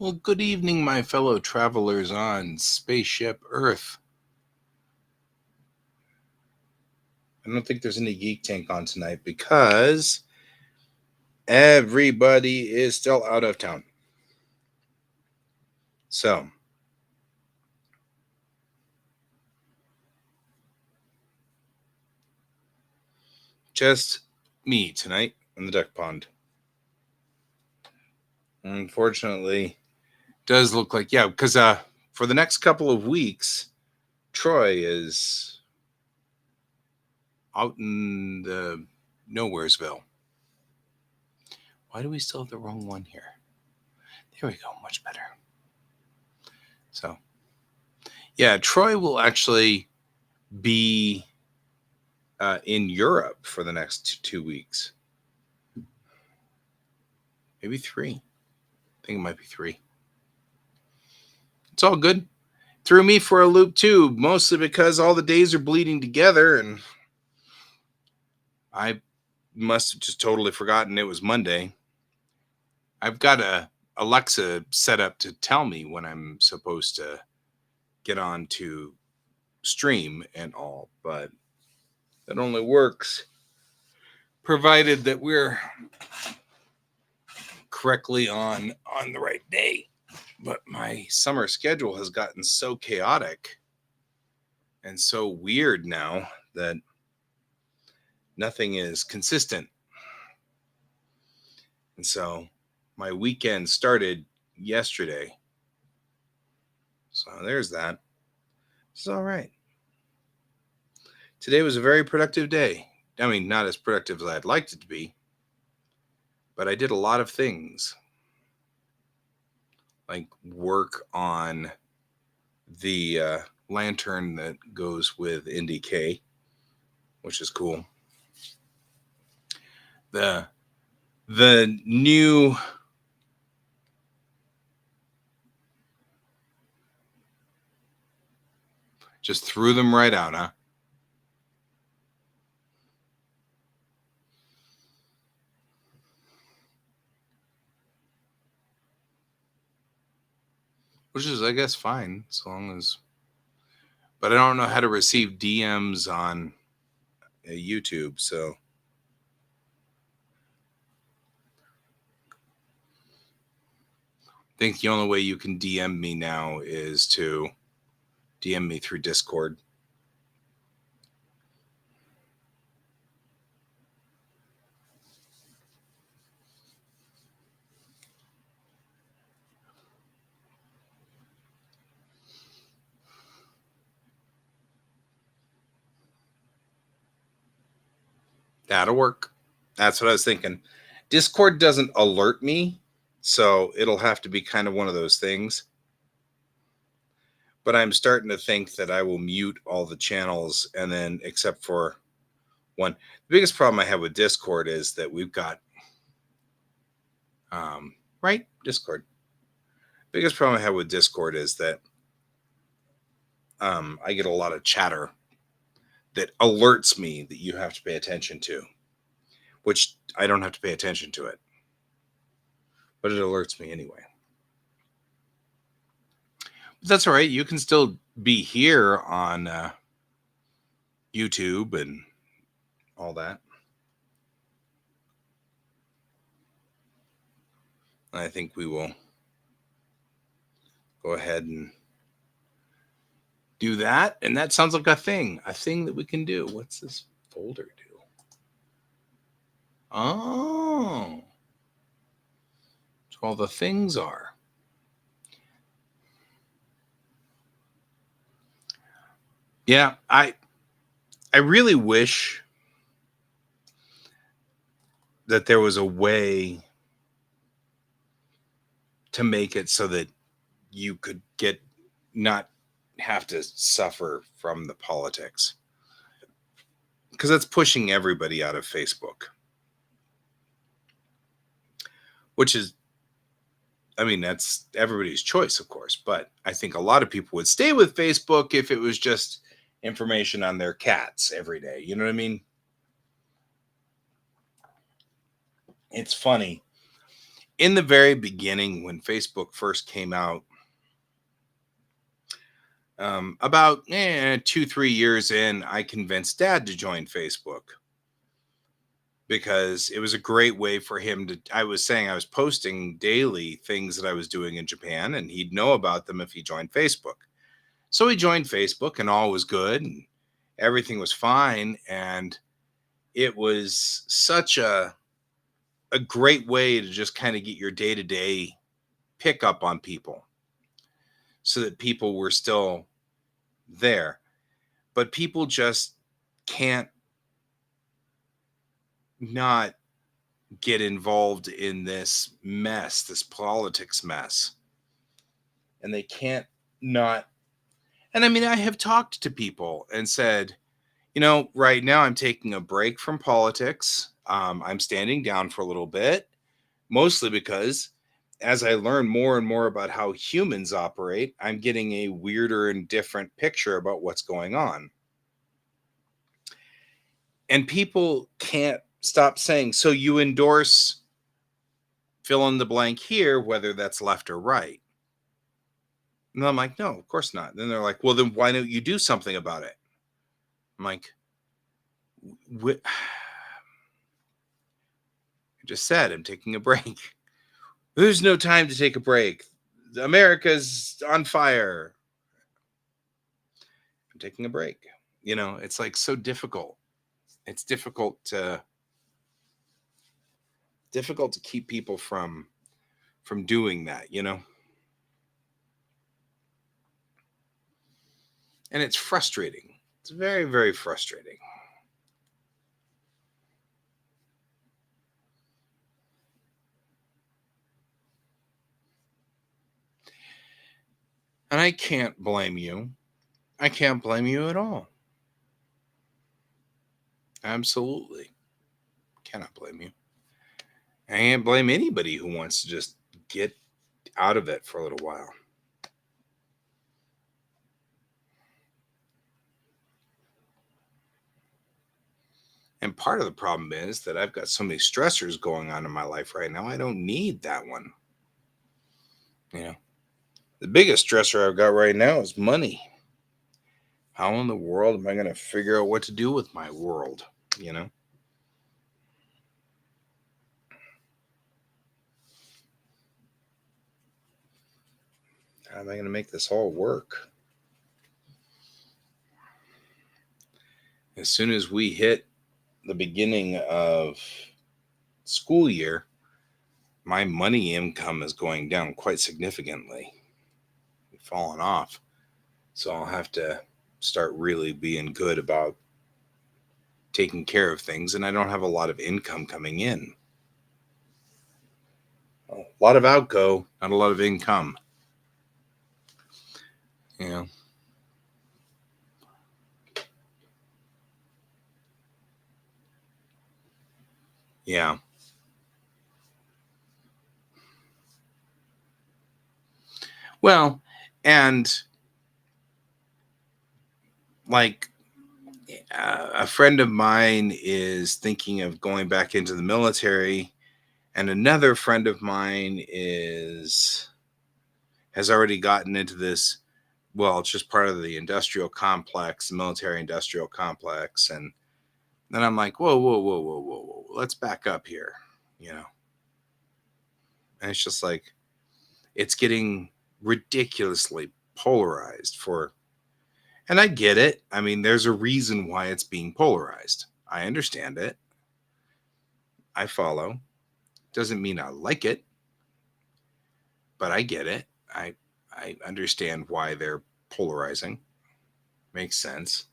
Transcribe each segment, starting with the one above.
Well, good evening, my fellow travelers on spaceship Earth. I don't think there's any Geek Tank on tonight because everybody is still out of town. So, just me tonight in the duck pond. Unfortunately, does look like, yeah, because for the next couple of weeks, Troy is out in the Nowheresville. Why do we still have the wrong one here? There we go, much better. So, yeah, Troy will actually be in Europe for the next 2 weeks. Maybe 3. I think it might be 3. It's all good. Threw me for a loop too, mostly because all the days are bleeding together and I must have just totally forgotten it was Monday. I've got a Alexa set up to tell me when I'm supposed to get on to stream and all, but that only works provided that we're correctly on the right day. But my summer schedule has gotten so chaotic and so weird now that nothing is consistent. And so my weekend started yesterday. So there's that. It's all right. Today was a very productive day. I mean, not as productive as I'd liked it to be, but I did a lot of things. Like work on the lantern that goes with NDK, which is cool. The new just threw them right out, huh? Which is, I guess, fine as long as. But I don't know how to receive DMs on YouTube, so. I think the only way you can DM me now is to DM me through Discord. That'll work. That's what I was thinking. Discord doesn't alert me, so it'll have to be kind of one of those things. But I'm starting to think that I will mute all the channels and then, except for one. The biggest problem I have with Discord is that we've got, right? Discord. Biggest problem I have with Discord is that I get a lot of chatter that alerts me that you have to pay attention to, which I don't have to pay attention to it, but it alerts me anyway. But that's all right. You can still be here on YouTube and all that. I think we will go ahead and do that. And that sounds like a thing that we can do. What's this folder do? Oh, so all the things are. Yeah, I really wish that there was a way to make it so that you could not have to suffer from the politics, because that's pushing everybody out of Facebook, which is, I mean, that's everybody's choice, of course, but I think a lot of people would stay with Facebook if it was just information on their cats every day. You know what I mean? It's funny. In the very beginning, when Facebook first came out, about 2, 3 years in, I convinced Dad to join Facebook because it was a great way for him to. I was saying I was posting daily things that I was doing in Japan, and he'd know about them if he joined Facebook. So he joined Facebook, and all was good, and everything was fine, and it was such a great way to just kind of get your day-to-day pickup on people so that people were still there. But people just can't not get involved in this mess, this politics mess. And they can't not. And I mean, I have talked to people and said, right now I'm taking a break from politics. I'm standing down for a little bit, mostly because as I learn more and more about how humans operate, I'm getting a weirder and different picture about what's going on. And people can't stop saying, so you endorse fill in the blank here, whether that's left or right. And I'm like, no, of course not. Then they're like, well, then why don't you do something about it? I'm like, I just said I'm taking a break. There's no time to take a break. America's on fire. I'm taking a break. It's like so difficult. It's difficult to keep people from doing that. And it's frustrating. It's very, very frustrating. And I can't blame you. I can't blame you at all. Absolutely. Cannot blame you. I can't blame anybody who wants to just get out of it for a little while. And part of the problem is that I've got so many stressors going on in my life right now. I don't need that one. The biggest stressor I've got right now is money. How in the world am I going to figure out what to do with my world? How am I going to make this all work? As soon as we hit the beginning of school year, my money income is going down quite significantly, falling off. So I'll have to start really being good about taking care of things. And I don't have a lot of income coming in. A lot of outgo, not a lot of income. Yeah. Well, and like a friend of mine is thinking of going back into the military, and another friend of mine has already gotten into this. Well, it's just part of the industrial complex, the military industrial complex. And then I'm like, whoa, whoa, whoa, whoa, whoa, whoa. Let's back up here, And it's just like, it's getting ridiculously polarized and I get it. I mean, there's a reason why it's being polarized. I understand it. I follow. Doesn't mean I like it, but I get it. I understand why they're polarizing. Makes sense.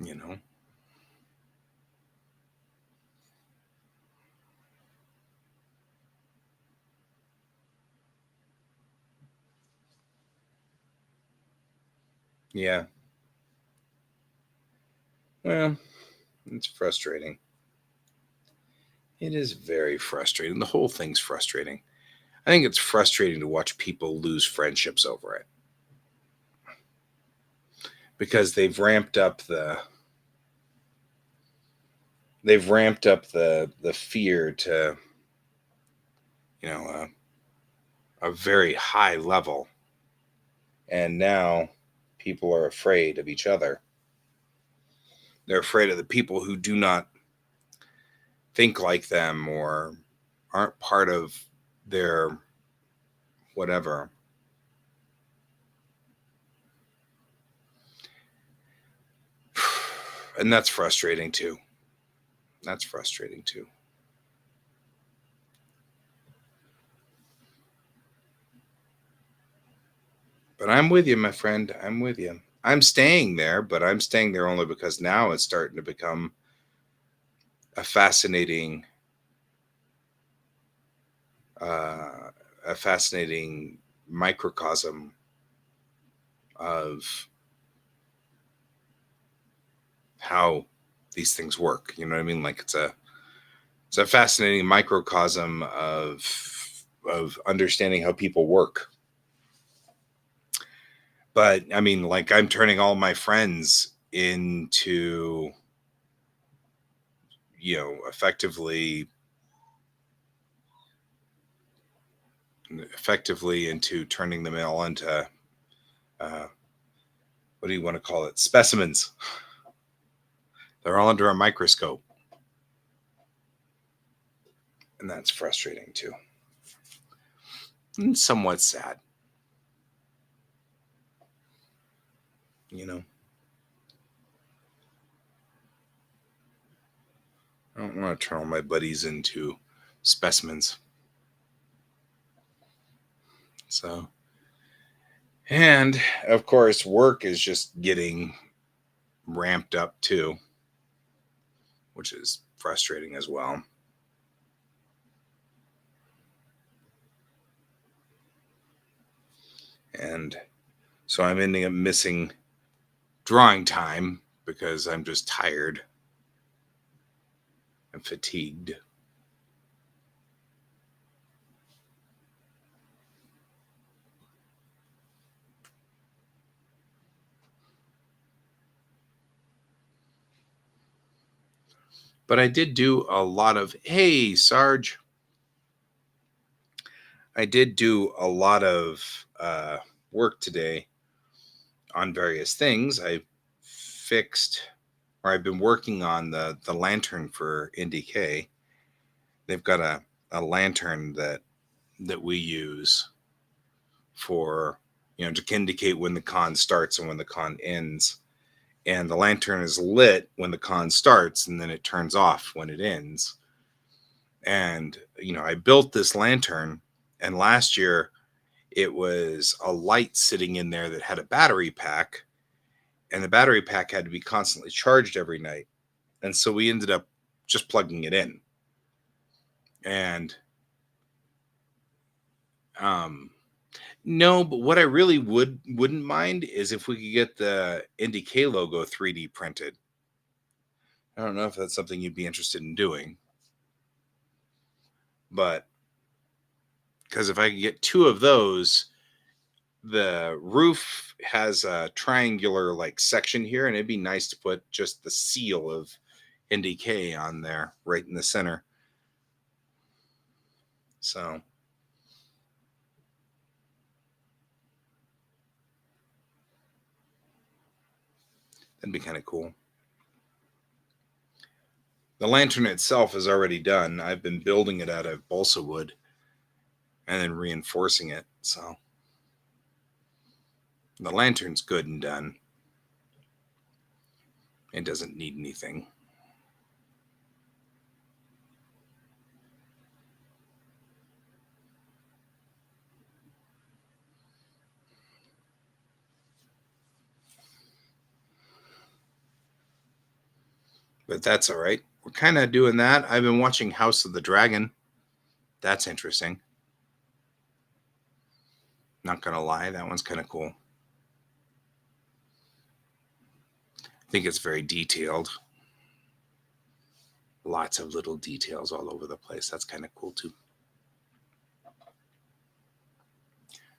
You know. Yeah. Well, it's frustrating. It is very frustrating. The whole thing's frustrating. I think it's frustrating to watch people lose friendships over it because they've ramped up they've ramped up the fear to, you know, a very high level, and now people are afraid of each other. They're afraid of the people who do not think like them or aren't part of their whatever. And that's frustrating too. That's frustrating too. But I'm with you, my friend. I'm with you. I'm staying there, but I'm staying there only because now it's starting to become a fascinating, uh, a fascinating microcosm of how these things work. You know what I mean? Like it's a fascinating microcosm of understanding how people work. But I mean, like I'm turning all my friends into, you know, effectively into turning them all into uh, what do you want to call it? Specimens. They're all under a microscope, and that's frustrating too, and somewhat sad. You know, I don't want to turn all my buddies into specimens. So, and of course, work is just getting ramped up too, which is frustrating as well. And so I'm ending up missing drawing time because I'm just tired and fatigued. But I did do a lot of, hey, Sarge, I did do a lot of work today on various things. I fixed, or I've been working on the lantern for NDK. They've got a lantern that we use for, you know, to indicate when the con starts and when the con ends. And the lantern is lit when the con starts, and then it turns off when it ends. And you know, I built this lantern, and last year it was a light sitting in there that had a battery pack, and the battery pack had to be constantly charged every night. And so we ended up just plugging it in. And no, but what I really wouldn't mind is if we could get the NDK logo 3D printed. I don't know if that's something you'd be interested in doing, but because if I could get two of those, the roof has a triangular like section here, and it'd be nice to put just the seal of NDK on there right in the center. So that'd be kind of cool. The lantern itself is already done. I've been building it out of balsa wood and then reinforcing it. So the lantern's good and done. It doesn't need anything. But that's all right. We're kind of doing that. I've been watching House of the Dragon. That's interesting. Not gonna lie, that one's kind of cool. I think it's very detailed. Lots of little details all over the place. That's kind of cool too.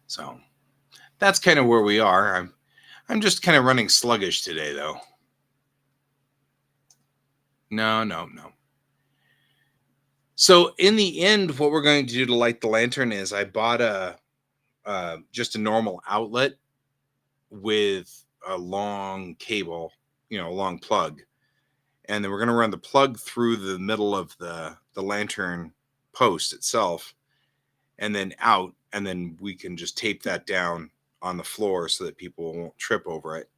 So that's kind of where we are. I'm just kind of running sluggish today though. No, no, no. So in the end, what we're going to do to light the lantern is I bought a just a normal outlet with a long cable, a long plug, and then we're going to run the plug through the middle of the lantern post itself, and then out, and then we can just tape that down on the floor so that people won't trip over it.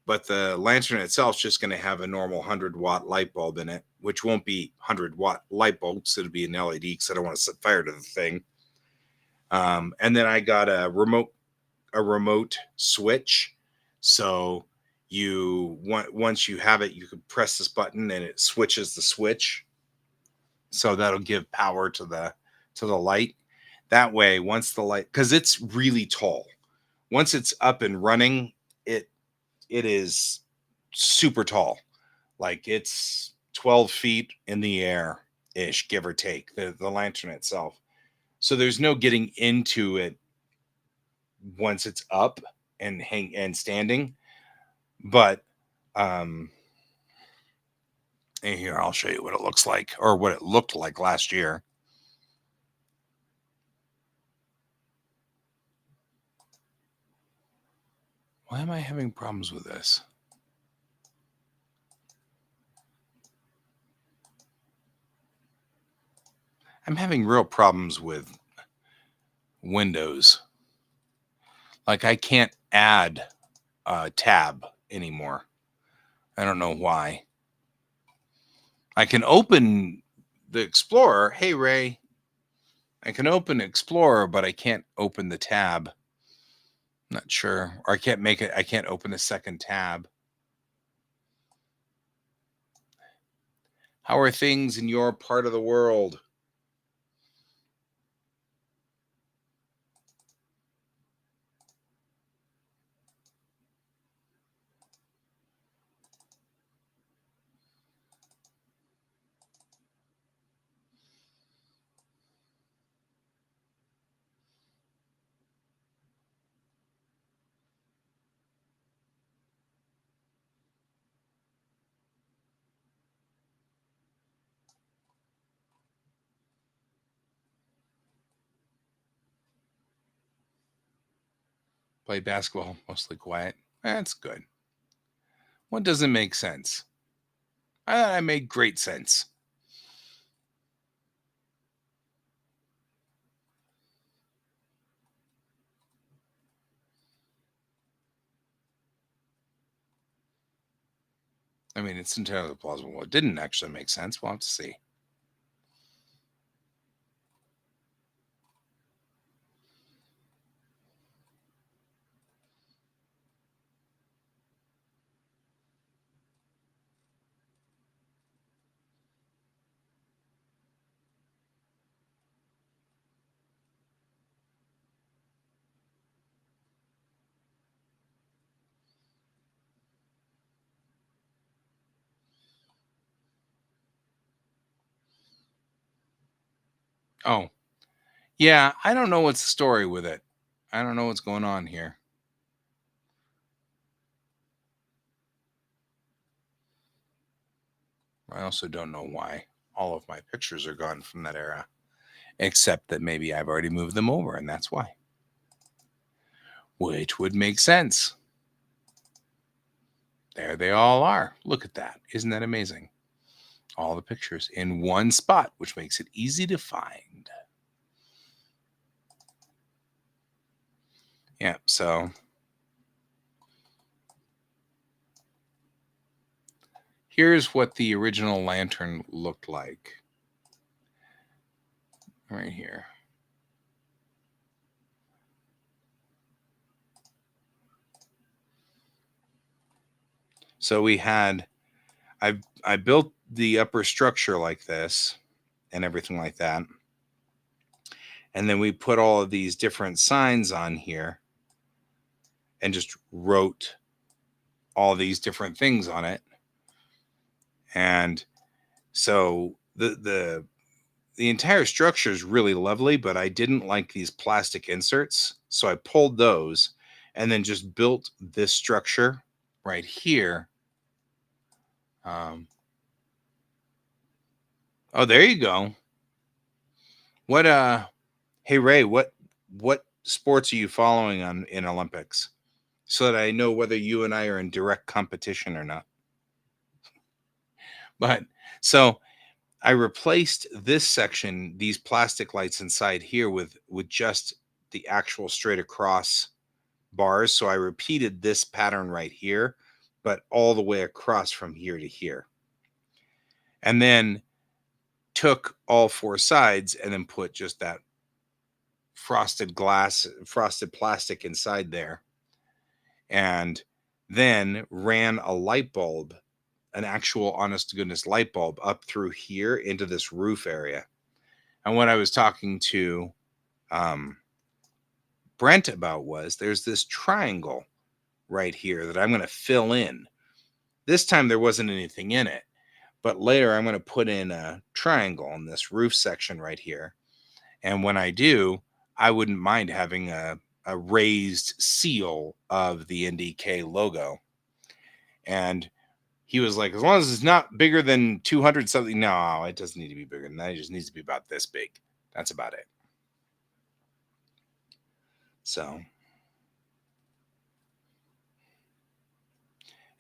But the lantern itself is just going to have a normal 100-watt light bulb in it, which won't be 100-watt light bulbs. It'll be an LED because I don't want to set fire to the thing. And then I got a remote switch. So once you have it, you can press this button and it switches the switch. So that'll give power to the light. That way, once the light, because it's really tall, once it's up and running, it is super tall. Like it's 12 feet in the air ish, give or take, the lantern itself. So there's no getting into it once it's up and standing. But and here I'll show you what it looks like, or what it looked like last year. Why am I having problems with this? I'm having real problems with Windows. Like I can't add a tab anymore. I don't know why. I can open the Explorer. Hey, Ray. I can open Explorer, but I can't open the tab. Not sure. Or I can't open a second tab. How are things in your part of the world? Play basketball, mostly quiet. That's good. What doesn't make sense? I made great sense. I mean, it's entirely plausible. It didn't actually make sense. We'll have to see. Oh, yeah. I don't know what's the story with it. I don't know what's going on here. I also don't know why all of my pictures are gone from that era, except that maybe I've already moved them over, and that's why. Which would make sense. There they all are. Look at that. Isn't that amazing? All the pictures in one spot, which makes it easy to find. Yeah, so here's what the original lantern looked like. Right here. So I built the upper structure like this and everything like that. And then we put all of these different signs on here and just wrote all these different things on it. And so the entire structure is really lovely, but I didn't like these plastic inserts. So I pulled those and then just built this structure right here. Oh, there you go. What hey Ray, what sports are you following on in Olympics? So that I know whether you and I are in direct competition or not. But so I replaced this section, these plastic lights inside here with just the actual straight across bars. So I repeated this pattern right here, but all the way across from here to here. And then took all four sides and then put just that frosted plastic inside there. And then ran a light bulb, an actual honest to goodness light bulb up through here into this roof area. And what I was talking to um, Brent about was there's this triangle right here that I'm going to fill in. This time there wasn't anything in it, but later I'm going to put in a triangle in this roof section right here. And when I do, I wouldn't mind having a raised seal of the NDK logo. And he was like, as long as it's not bigger than 200 something. No, it doesn't need to be bigger than that. It just needs to be about this big. That's about it. So,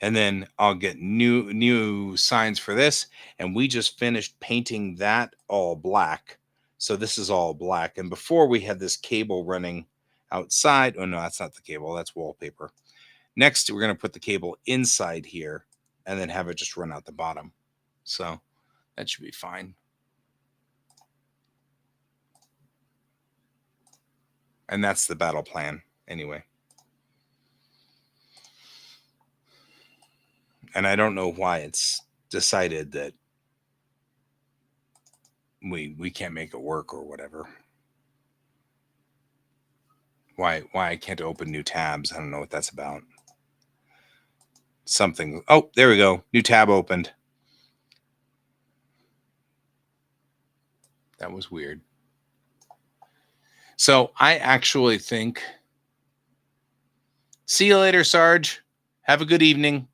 and then I'll get new signs for this. And we just finished painting that all black. So this is all black. And before we had this cable running outside. Oh no, that's not the cable. That's wallpaper. Next, we're going to put the cable inside here and then have it just run out the bottom. So that should be fine. And that's the battle plan anyway. And I don't know why it's decided that we can't make it work or whatever. Why I can't open new tabs. I don't know what that's about. Something. Oh, there we go. New tab opened. That was weird. So I actually think. See you later, Sarge. Have a good evening.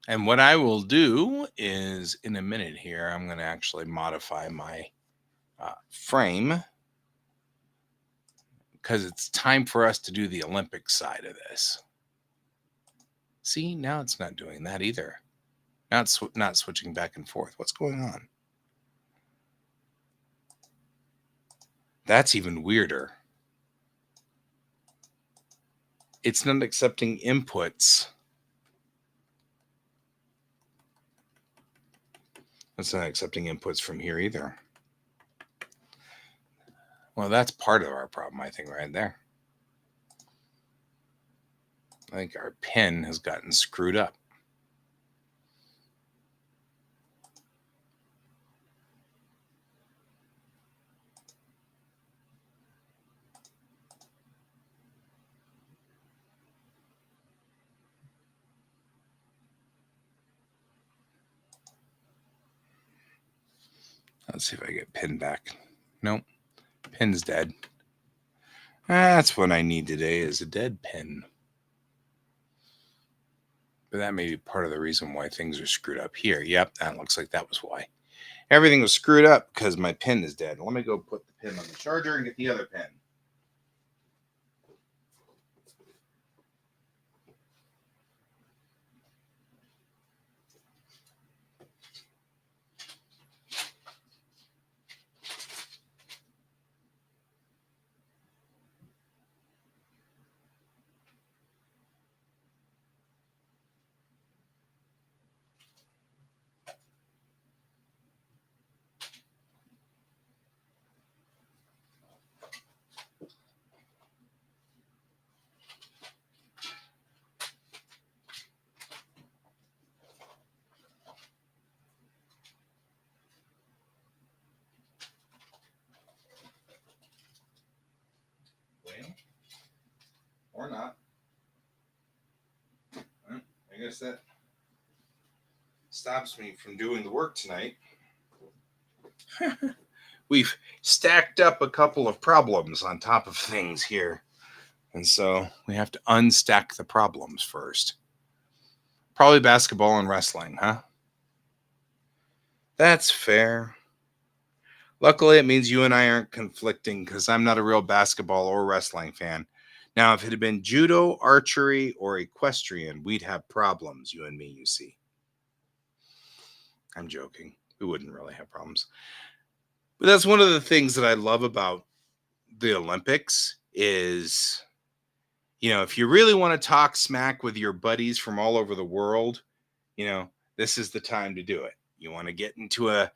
And what I will do is in a minute here, I'm going to actually modify my frame because it's time for us to do the Olympic side of this. See, now it's not doing that either. Now it's not switching back and forth. What's going on? That's even weirder. It's not accepting inputs. It's not accepting inputs from here either. Well, that's part of our problem, I think, right there. I think our pin has gotten screwed up. Let's see if I get pin back. Nope. Pin's dead. That's what I need today is a dead pin. But that may be part of the reason why things are screwed up here. Yep, that looks like that was why. Everything was screwed up because my pin is dead. Let me go put the pin on the charger and get the other pin. Or not. I guess that stops me from doing the work tonight. We've stacked up a couple of problems on top of things here. And so we have to unstack the problems first. Probably basketball and wrestling, huh? That's fair. Luckily, it means you and I aren't conflicting because I'm not a real basketball or wrestling fan. Now, if it had been judo, archery, or equestrian, we'd have problems, you and me, you see. I'm joking. We wouldn't really have problems. But that's one of the things that I love about the Olympics is, if you really want to talk smack with your buddies from all over the world, this is the time to do it. You want to get into like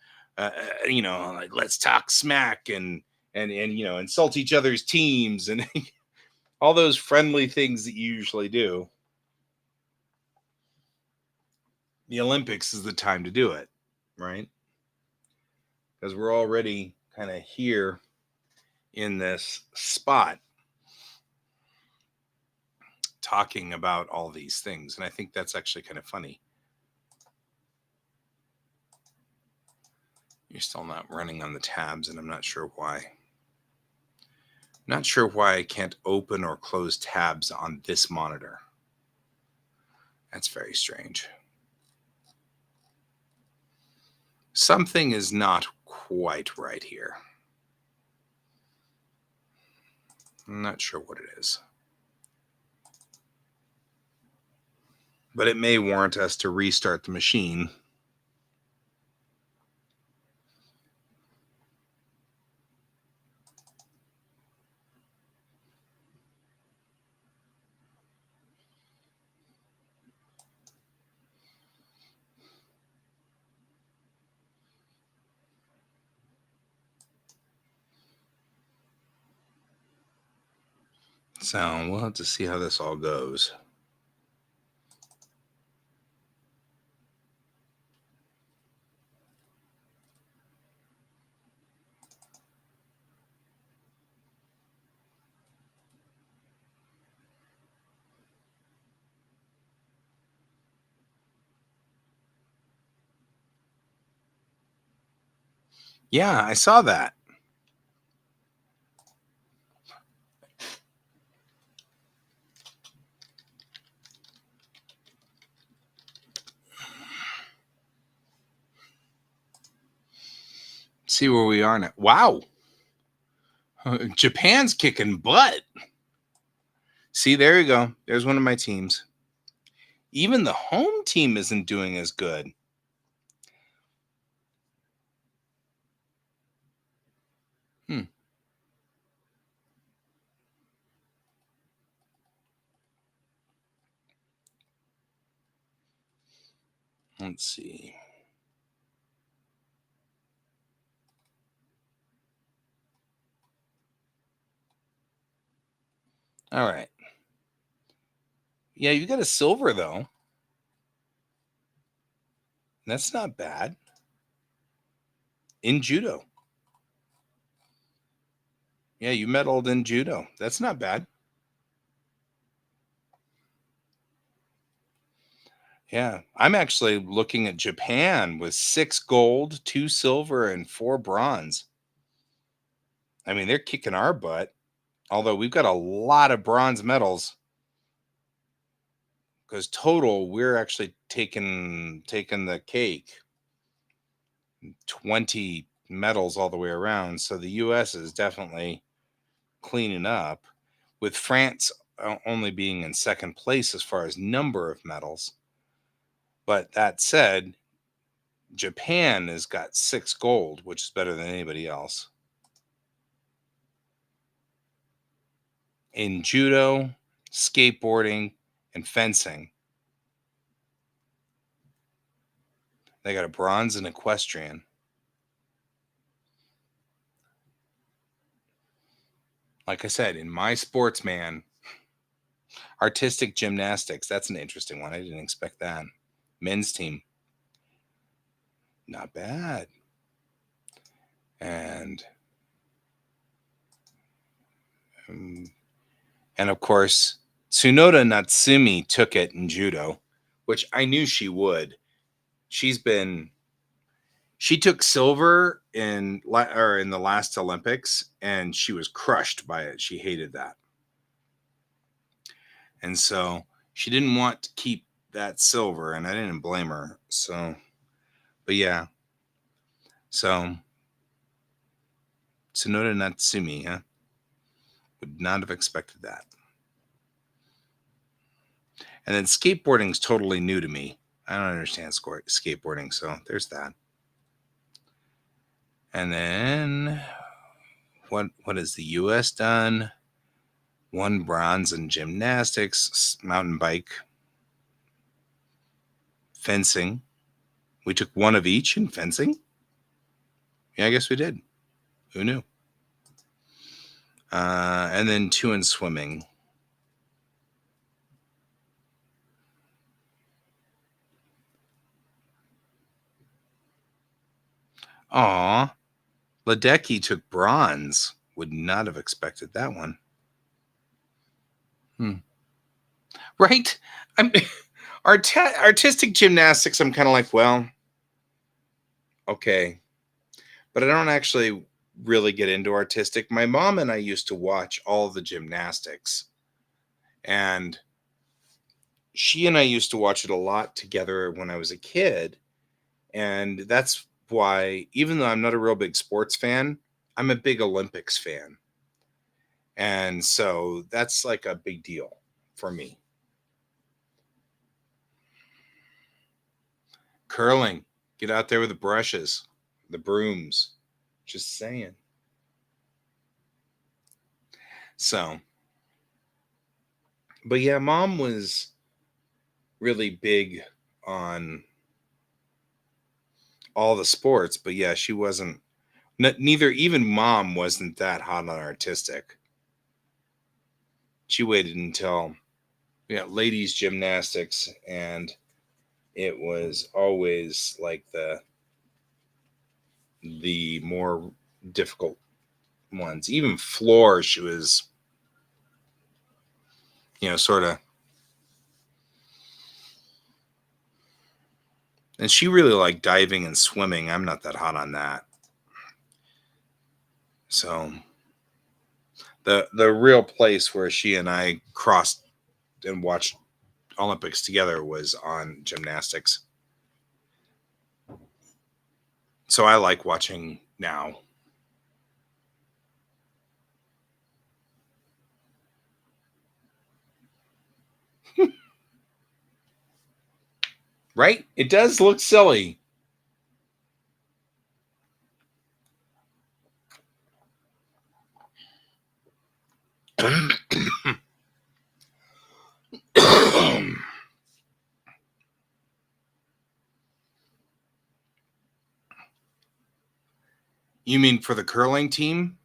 let's talk smack and insult each other's teams and all those friendly things that you usually do. The Olympics is the time to do it, right? Because we're already kind of here in this spot talking about all these things. And I think that's actually kind of funny. You're still not running on the tabs, and I'm not sure why. Not sure why I can't open or close tabs on this monitor. That's very strange. Something is not quite right here. I'm not sure what it is. But it may warrant us to restart the machine. So we'll have to see how this all goes. Yeah, I saw that. See where we are now. Wow. Japan's kicking butt. See, there you go. There's one of my teams. Even the home team isn't doing as good. Let's see. All right. Yeah, you got a silver, though. That's not bad. In judo. Yeah, you medaled in judo. That's not bad. Yeah, I'm actually looking at Japan with 6 gold, 2 silver, and 4 bronze. I mean, they're kicking our butt. Although we've got a lot of bronze medals. Because total, we're actually taking the cake. 20 medals all the way around. So the U.S. is definitely cleaning up, with France only being in second place as far as number of medals. But that said, Japan has got 6 gold, which is better than anybody else. In judo, skateboarding, and fencing. They got a bronze in equestrian. Like I said, in my sportsman, artistic gymnastics, that's an interesting one. I didn't expect that. Men's team. Not bad. And of course, Tsunoda Natsumi took it in judo, which I knew she would. She took silver in the last Olympics, and she was crushed by it. She hated that. And so she didn't want to keep that silver, and I didn't blame her. So, but yeah. So, Tsunoda Natsumi, huh? Would not have expected that. And then skateboarding's totally new to me. I don't understand skateboarding, so there's that. And then what has the U.S. done? 1 bronze in gymnastics, mountain bike, fencing. We took 1 of each in fencing. Yeah, I guess we did. Who knew? And then 2 in swimming. Aw, Ledecky took bronze. Would not have expected that one. Right? I'm artistic gymnastics. I'm kind of like, well, okay, but I don't actually really get into artistic. My mom and I used to watch all the gymnastics, and she and I used to watch it a lot together when I was a kid. And that's why, even though I'm not a real big sports fan, I'm a big Olympics fan. And so that's like a big deal for me. Curling, get out there with the brushes, the brooms. Just saying. So, but yeah, mom was really big on all the sports, but yeah, she wasn't. Neither even mom wasn't that hot on artistic. She waited until ladies gymnastics, and it was always like the more difficult ones. Even floor, she was sort of, and she really liked diving and swimming. I'm not that hot on that. So the real place where she and I crossed and watched Olympics together was on gymnastics. So I like watching now. Right? It does look silly. You mean for the curling team,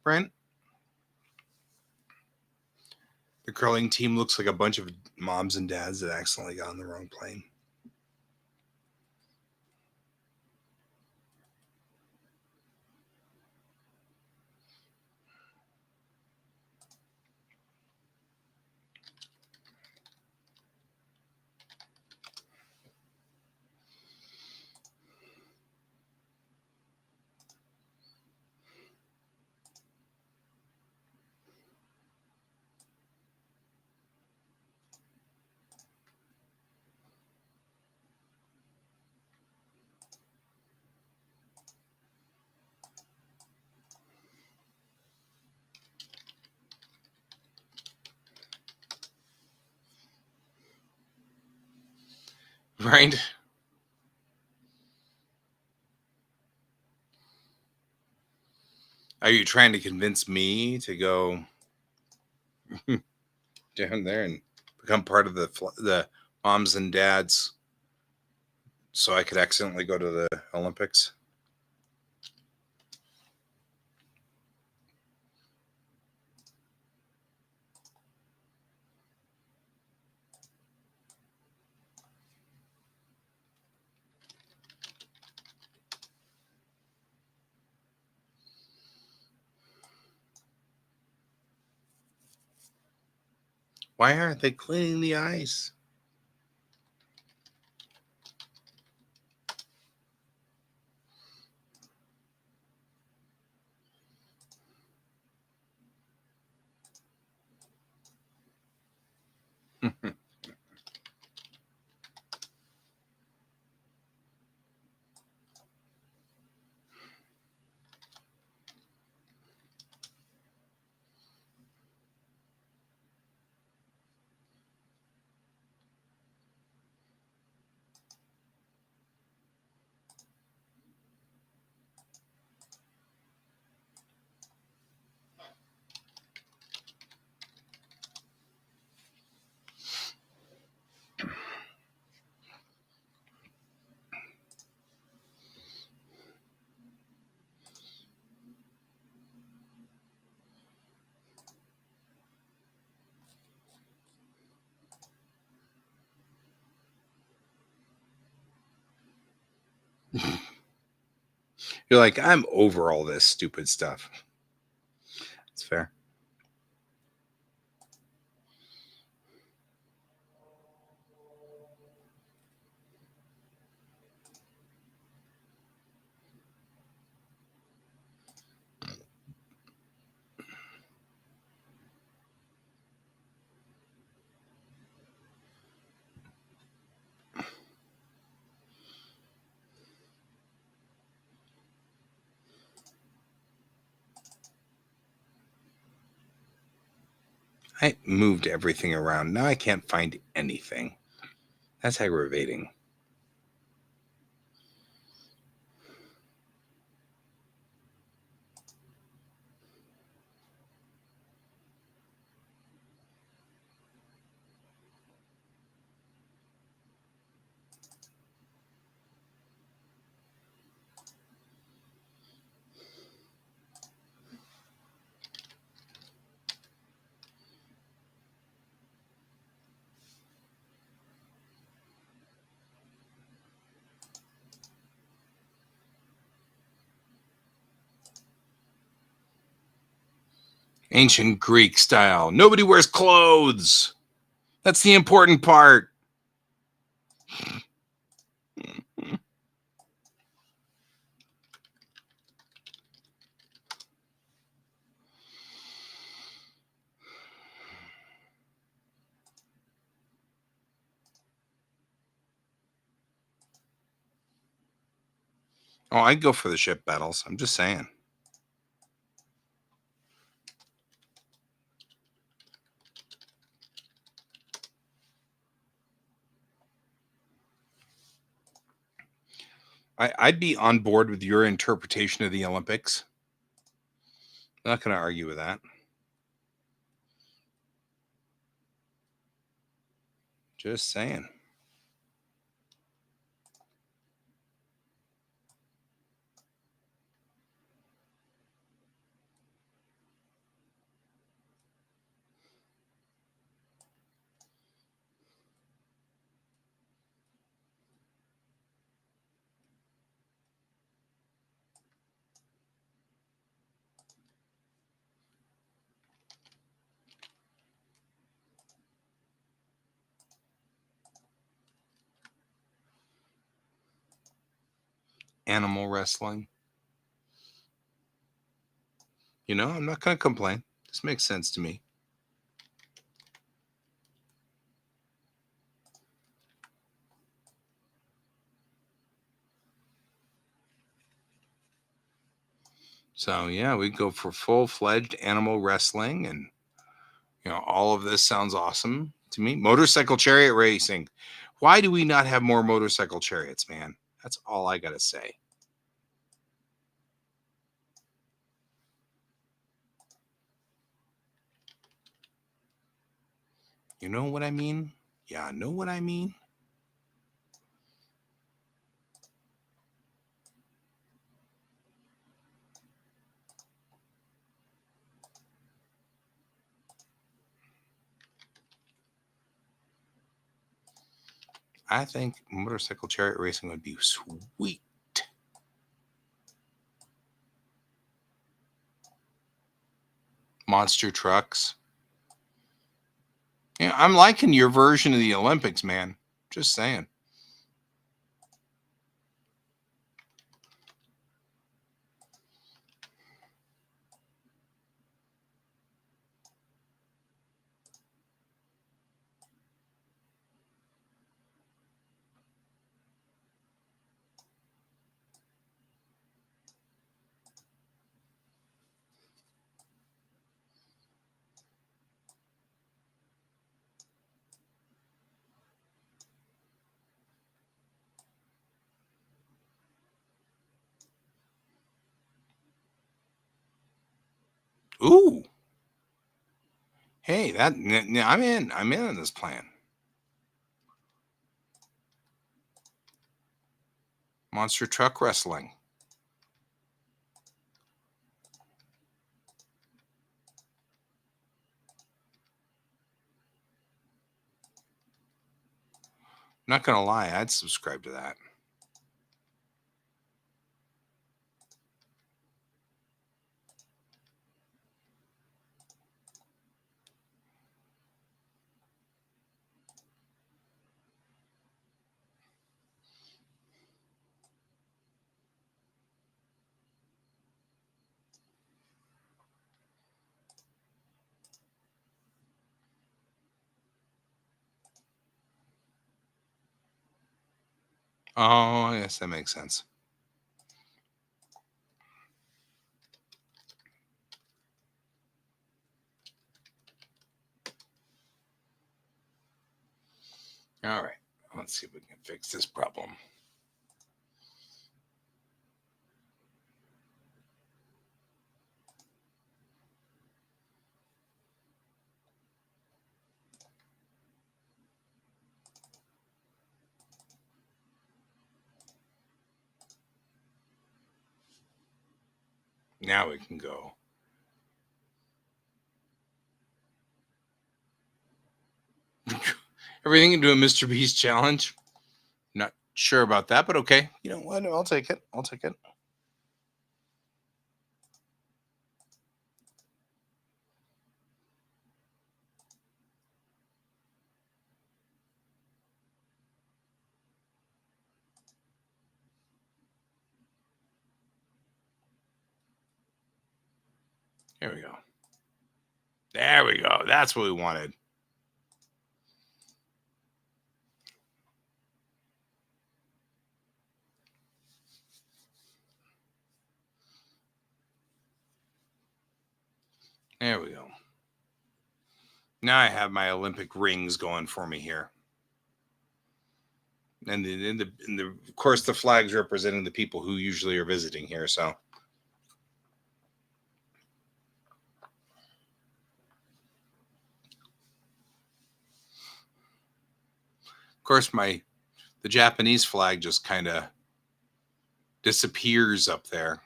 Brent? The curling team looks like a bunch of moms and dads that accidentally got on the wrong plane. Right? Are you trying to convince me to go down there and become part of the moms and dads so I could accidentally go to the Olympics? Why aren't they cleaning the ice? You're like, I'm over all this stupid stuff. That's fair. I moved everything around. Now I can't find anything. That's aggravating. Ancient Greek style. Nobody wears clothes. That's the important part. Oh, I'd go for the ship battles. I'm just saying. I'd be on board with your interpretation of the Olympics. I'm not going to argue with that. Just saying. Animal wrestling. You know, I'm not going to complain. This makes sense to me. So, yeah, we go for full-fledged animal wrestling, and all of this sounds awesome to me. Motorcycle chariot racing. Why do we not have more motorcycle chariots, man? That's all I got to say. You know what I mean? Yeah, I know what I mean. I think motorcycle chariot racing would be sweet. Monster trucks. Yeah, I'm liking your version of the Olympics, man. Just saying. Ooh. Hey, I'm in. I'm in on this plan. Monster truck wrestling. I'm not gonna lie, I'd subscribe to that. Oh, yes, that makes sense. All right, let's see if we can fix this problem. Now we can go. Everything into a Mr. Beast challenge. Not sure about that, but okay. You know what? I'll take it. I'll take it. Here we go. There we go. That's what we wanted. There we go. Now I have my Olympic rings going for me here. And of course, the flags representing the people who usually are visiting here. So, of course, the Japanese flag just kind of disappears up there.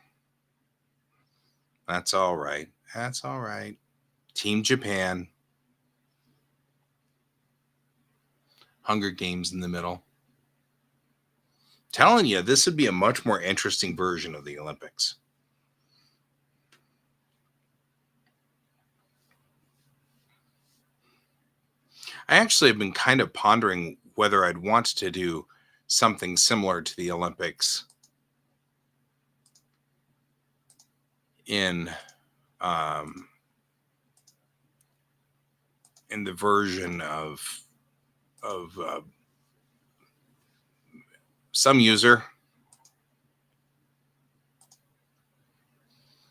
That's all right. That's all right. Team Japan. Hunger Games in the middle. Telling you, this would be a much more interesting version of the Olympics. I actually have been kind of pondering whether I'd want to do something similar to the Olympics in um, in the version of some user.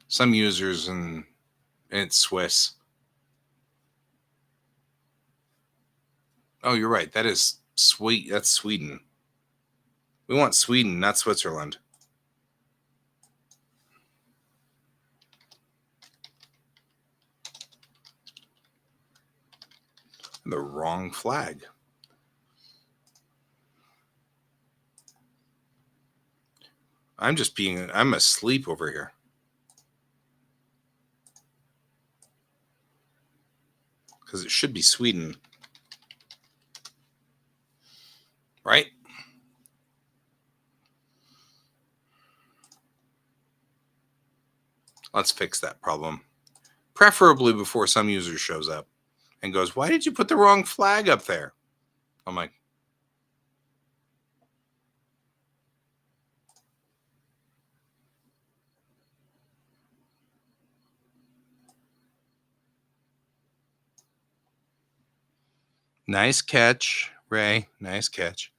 Some users and it's Swiss. Oh, you're right. That is sweet. That's Sweden. We want Sweden, not Switzerland. The wrong flag. I'm asleep over here. Because it should be Sweden. Right? Let's fix that problem. Preferably before some user shows up and goes, "Why did you put the wrong flag up there?" I'm like, nice catch, Ray. Nice catch.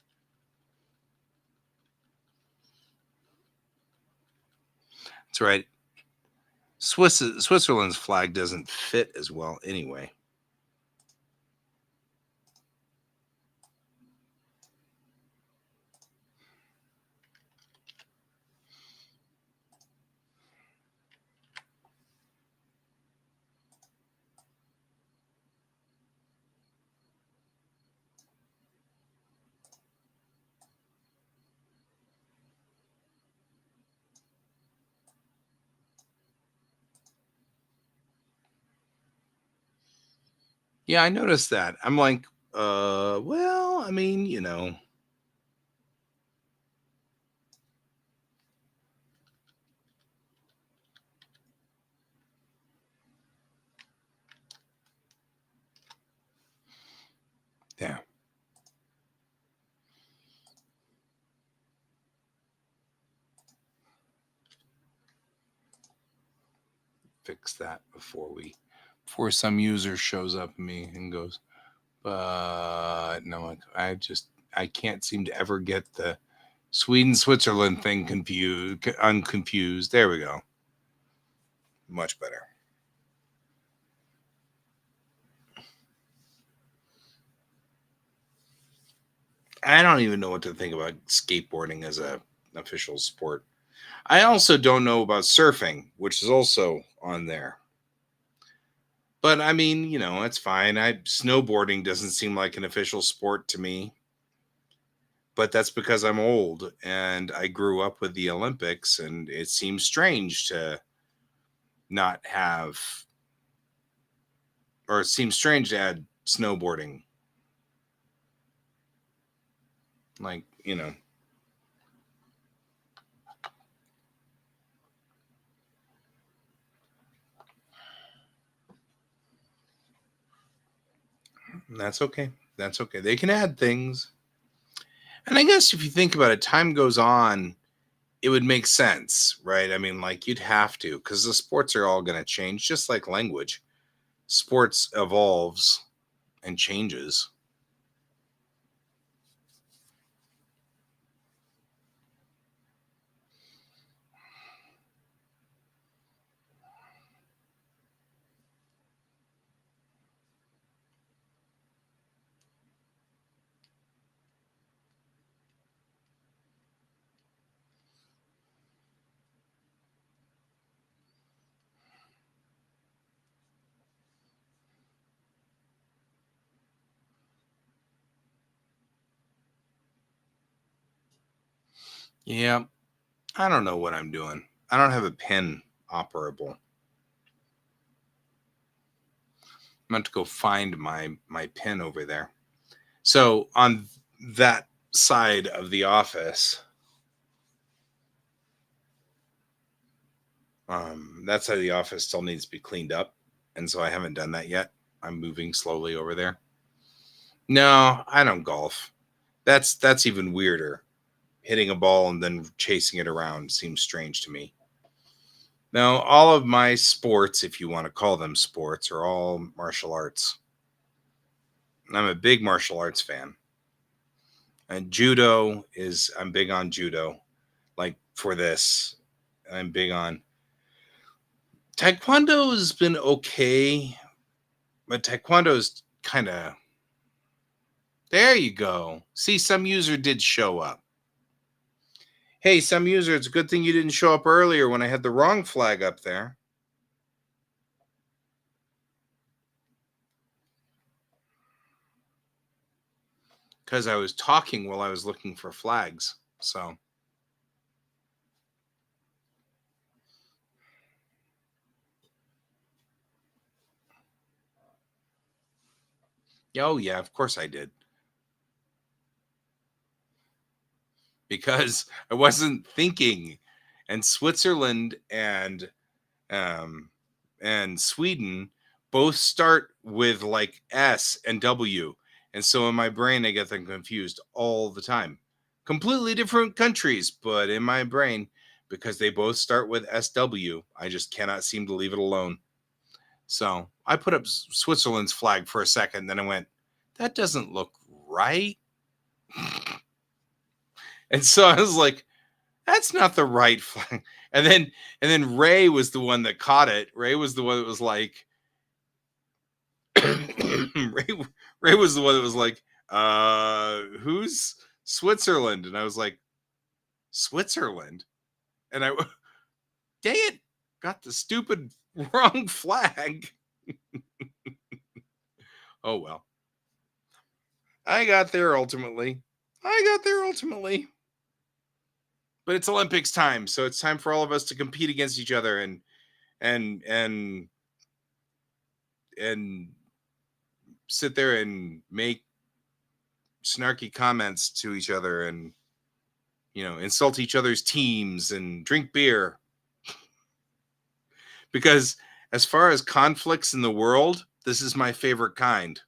That's right. Switzerland's flag doesn't fit as well anyway. Yeah, I noticed that. I'm like, well, I mean, yeah, fix that before some user shows up at me and goes, but no, I can't seem to ever get the Sweden Switzerland thing unconfused. There we go. Much better. I don't even know what to think about skateboarding as a official sport. I also don't know about surfing, which is also on there. But I mean, it's fine. Snowboarding doesn't seem like an official sport to me, but that's because I'm old and I grew up with the Olympics, and it seems strange to not have, or it seems strange to add snowboarding. Like, that's okay. That's okay. They can add things. And I guess if you think about it, time goes on, it would make sense, right? I mean, like you'd have to, because the sports are all going to change, just like language. Sports evolves and changes. Yeah, I don't know what I'm doing. I don't have a pen operable. I'm going to go find my pen over there. So on that side of the office, that side of the office still needs to be cleaned up, and so I haven't done that yet. I'm moving slowly over there. No, I don't golf. That's even weirder. Hitting a ball and then chasing it around seems strange to me. Now, all of my sports, if you want to call them sports, are all martial arts. I'm a big martial arts fan. And I'm big on judo. Like for this, I'm big on taekwondo has been okay, but taekwondo's kind of there you go. See, some user did show up. Hey, some user, it's a good thing you didn't show up earlier when I had the wrong flag up there. Because I was talking while I was looking for flags. So, oh, yeah, of course I did. Because I wasn't thinking. And Switzerland um, and Sweden both start with like S and W. And so in my brain, I get them confused all the time. Completely different countries, but in my brain, because they both start with SW, I just cannot seem to leave it alone. So I put up Switzerland's flag for a second, then I went, that doesn't look right. And so I was like, that's not the right flag. And then Ray was the one that caught it. Ray was the one that was like, Ray, Ray was the one that was like, who's Switzerland? And I was like, Switzerland? And I, dang it, got the stupid wrong flag. Oh, well. I got there ultimately. But it's Olympics time, so it's time for all of us to compete against each other and and sit there and make snarky comments to each other and, insult each other's teams and drink beer. Because as far as conflicts in the world, this is my favorite kind,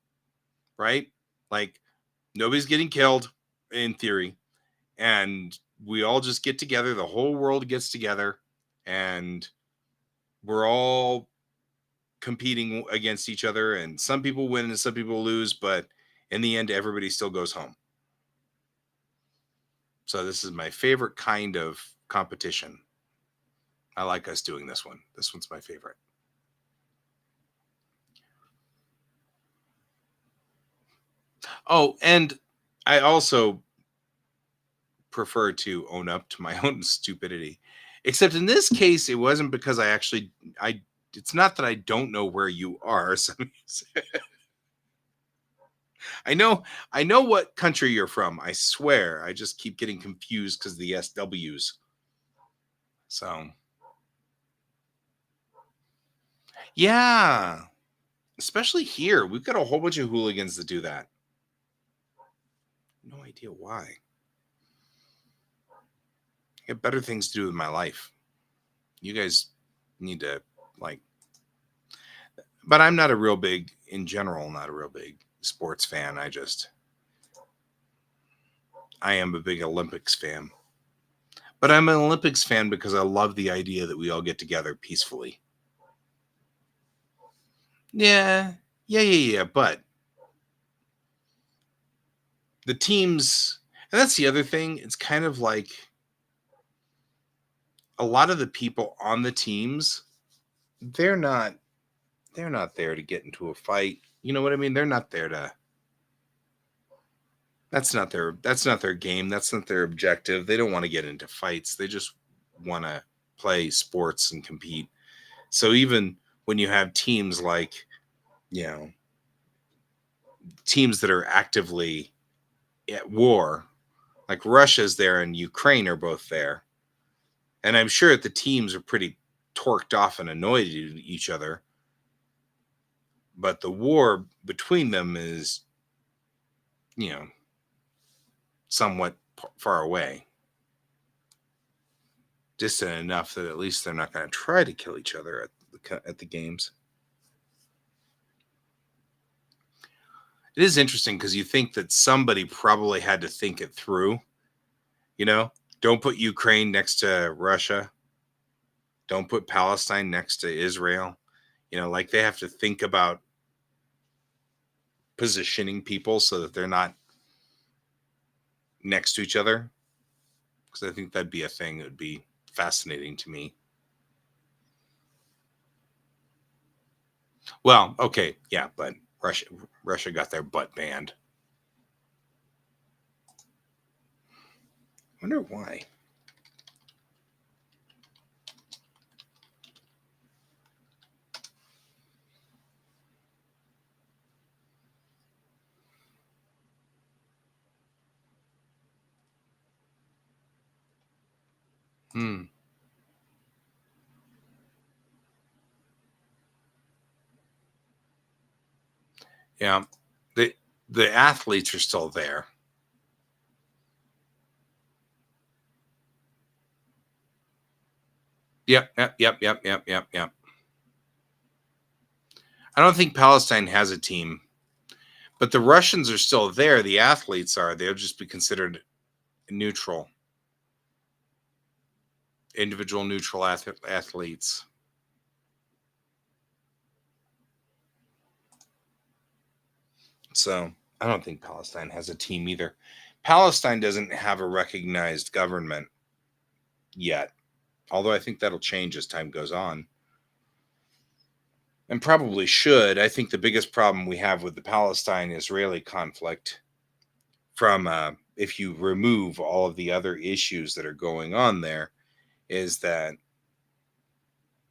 right? Like, nobody's getting killed in theory, and we all just get together. The whole world gets together, and we're all competing against each other, and some people win and some people lose, but in the end, everybody still goes home. So this is my favorite kind of competition. I like us doing this one. This one's my favorite. Oh, and I also prefer to own up to my own stupidity. Except in this case, it wasn't because I it's not that I don't know where you are. So I know what country you're from. I swear. I just keep getting confused because of the SWs. So yeah. Especially here. We've got a whole bunch of hooligans that do that. No idea why. I have better things to do with my life. You guys need to like, but I'm not a real big, in general, not a real big sports fan. I am a big Olympics fan. But I'm an Olympics fan because I love the idea that we all get together peacefully. Yeah. But the teams, and that's the other thing. It's kind of like a lot of the people on the teams, they're not there to get into a fight. You know what I mean? They're not there to that's not their game. That's not their objective. They don't want to get into fights. They just want to play sports and compete. So even when you have teams like, you know, teams that are actively at war, like Russia's there and Ukraine are both there. And I'm sure that the teams are pretty torqued off and annoyed at each other. But the war between them is, somewhat far away. Distant enough that at least they're not going to try to kill each other at the games. It is interesting because you think that somebody probably had to think it through. Don't put Ukraine next to Russia. Don't put Palestine next to Israel. Like they have to think about positioning people so that they're not next to each other. Because I think that'd be a thing that would be fascinating to me. Well, okay, yeah, but Russia got their butt banned. Wonder why. Hmm. Yeah. The athletes are still there. Yep. I don't think Palestine has a team, but the Russians are still there. The athletes are. They'll just be considered neutral, individual neutral athletes. So I don't think Palestine has a team either. Palestine doesn't have a recognized government yet, although I think that'll change as time goes on. And probably should. I think the biggest problem we have with the Palestine Israeli conflict, from if you remove all of the other issues that are going on there, is that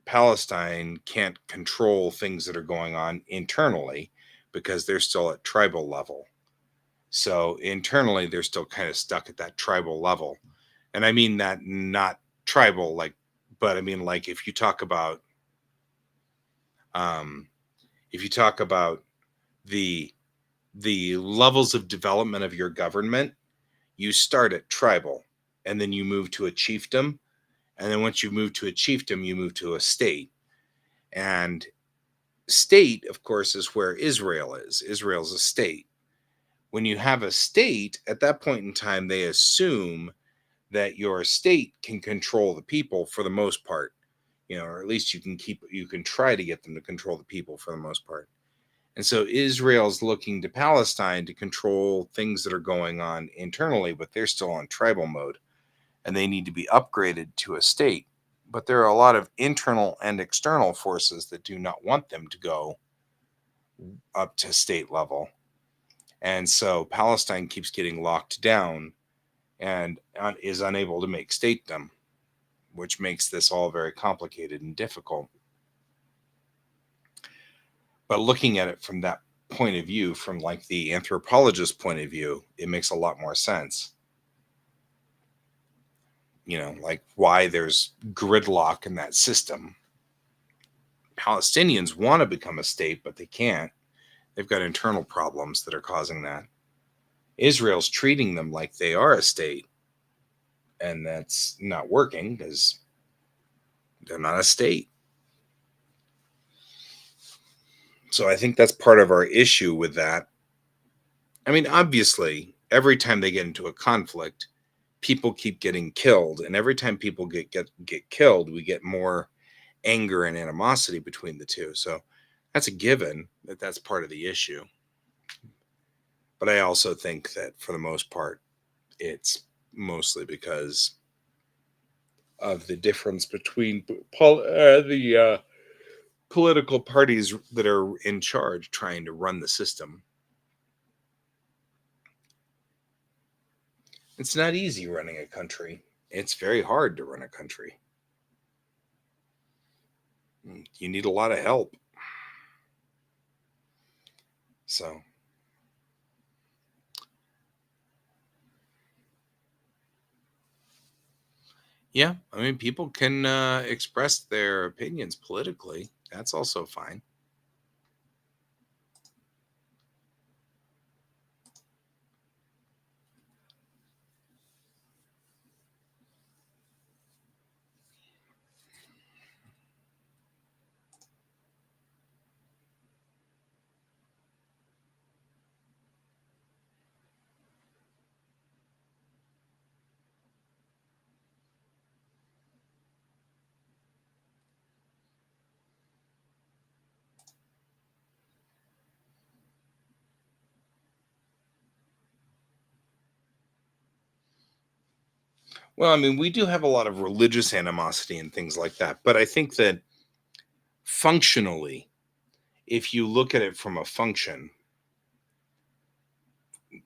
Palestine can't control things that are going on internally because they're still at tribal level. So internally, they're still kind of stuck at that tribal level. And I mean that not tribal, but I mean, like, um, if you talk about the the levels of development of your government, you start at tribal, and then you move to a chiefdom, and then once you move to a chiefdom, you move to a state. And state, of course, is where Israel is. Israel's a state. When you have a state, at that point in time, they assume that your state can control the people for the most part, or at least you can try to get them to control the people for the most part. And so Israel's looking to Palestine to control things that are going on internally, but they're still on tribal mode and they need to be upgraded to a state. But there are a lot of internal and external forces that do not want them to go up to state level. And so Palestine keeps getting locked down and is unable to make statedom, which makes this all very complicated and difficult. But looking at it from that point of view, from like the anthropologist point of view, it makes a lot more sense. Like why there's gridlock in that system. Palestinians want to become a state, but they can't. They've got internal problems that are causing that. Israel's treating them like they are a state, and that's not working because they're not a state. So I think that's part of our issue with that. I mean, obviously, every time they get into a conflict, people keep getting killed, and every time people get killed, we get more anger and animosity between the two. So that's a given that that's part of the issue. But I also think that for the most part, it's mostly because of the difference between the political parties that are in charge trying to run the system. It's not easy running a country. It's very hard to run a country. You need a lot of help. So, yeah, I mean, people can express their opinions politically. That's also fine. Well, I mean, we do have a lot of religious animosity and things like that, but I think that functionally, if you look at it from a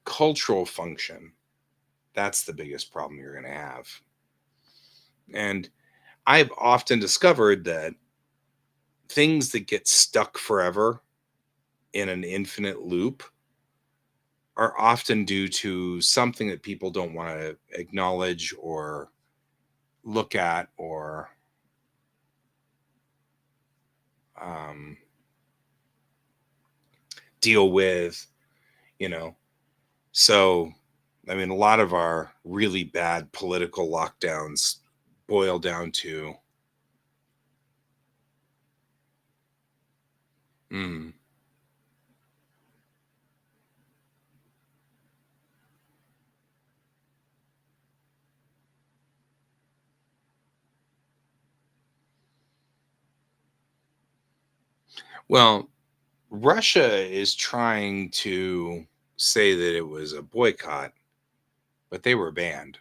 cultural function, that's the biggest problem you're going to have. And I've often discovered that things that get stuck forever in an infinite loop are often due to something that people don't want to acknowledge or look at or um, deal with, you know. So, I mean, a lot of our really bad political lockdowns boil down to mm, well, Russia is trying to say that it was a boycott, but they were banned.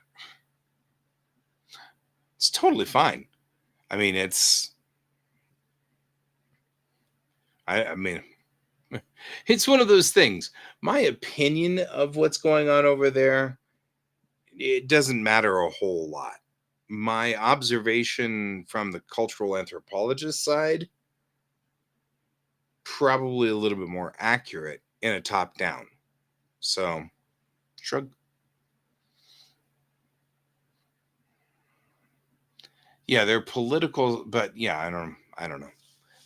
It's totally fine. I mean, I mean, it's one of those things. My opinion of what's going on over there, it doesn't matter a whole lot. My observation from the cultural anthropologist side, probably a little bit more accurate in a top down. So, shrug. Yeah, they're political, but yeah, I don't know.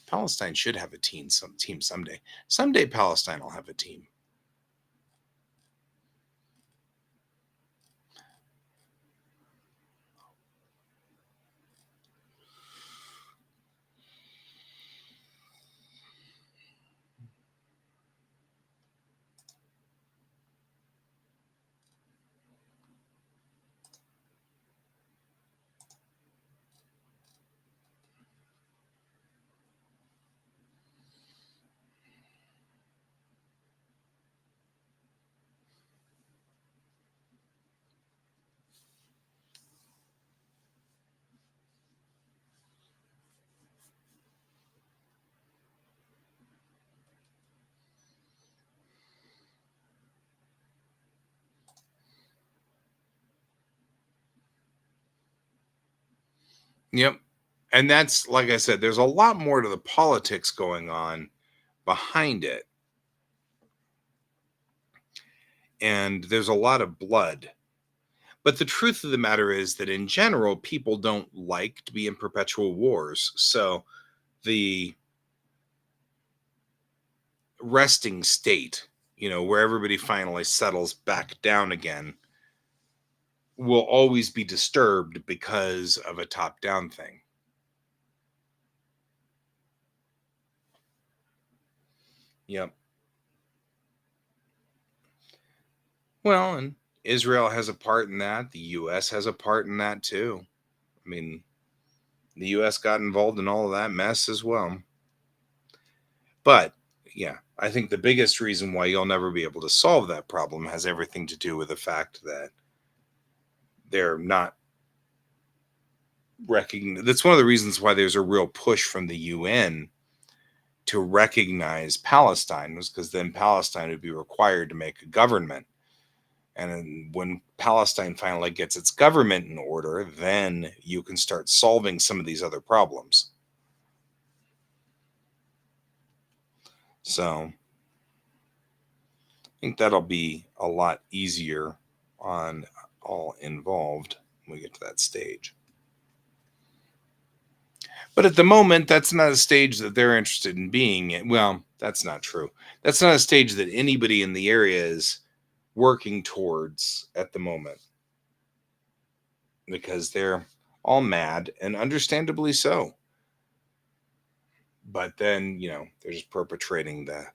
Palestine should have a team someday. Someday Palestine will have a team. Yep. And that's, like I said, there's a lot more to the politics going on behind it. And there's a lot of blood. But the truth of the matter is that in general, people don't like to be in perpetual wars. So the resting state, where everybody finally settles back down again, will always be disturbed because of a top down thing. Yep. Well, and Israel has a part in that. The US has a part in that too. I mean, the US got involved in all of that mess as well. But yeah, I think the biggest reason why you'll never be able to solve that problem has everything to do with the fact that they're not recognized. That's one of the reasons why there's a real push from the UN to recognize Palestine, was because then Palestine would be required to make a government. And then when Palestine finally gets its government in order, then you can start solving some of these other problems. So I think that'll be a lot easier on all involved when we get to that stage. But at the moment, that's not a stage that they're interested in being in. Well, that's not true. That's not a stage that anybody in the area is working towards at the moment, because they're all mad, and understandably so. But then, they're just perpetrating that.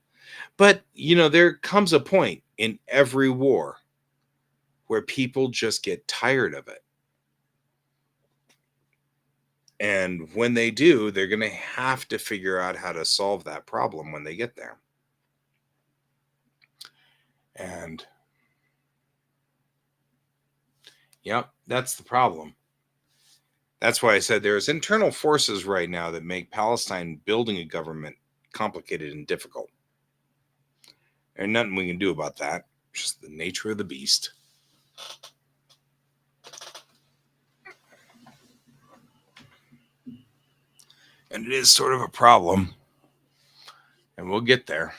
But, there comes a point in every war where people just get tired of it. And when they do, they're going to have to figure out how to solve that problem when they get there. And, yep, that's the problem. That's why I said there's internal forces right now that make Palestine building a government complicated and difficult. And nothing we can do about that. It's just the nature of the beast. And it is sort of a problem. And we'll get there.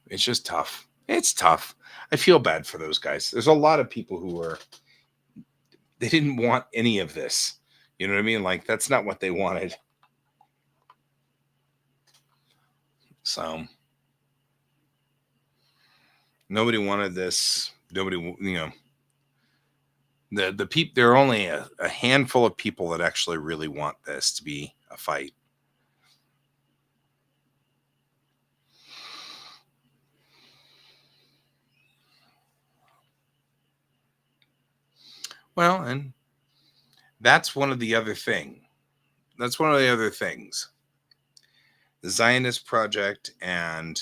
It's just tough. It's tough. I feel bad for those guys. There's a lot of people they didn't want any of this. You know what I mean? Like, that's not what they wanted. So nobody wanted this. Nobody, the people, there are only a handful of people that actually really want this to be a fight. Well, and that's one of the other thing. That's one of the other things. The Zionist project and,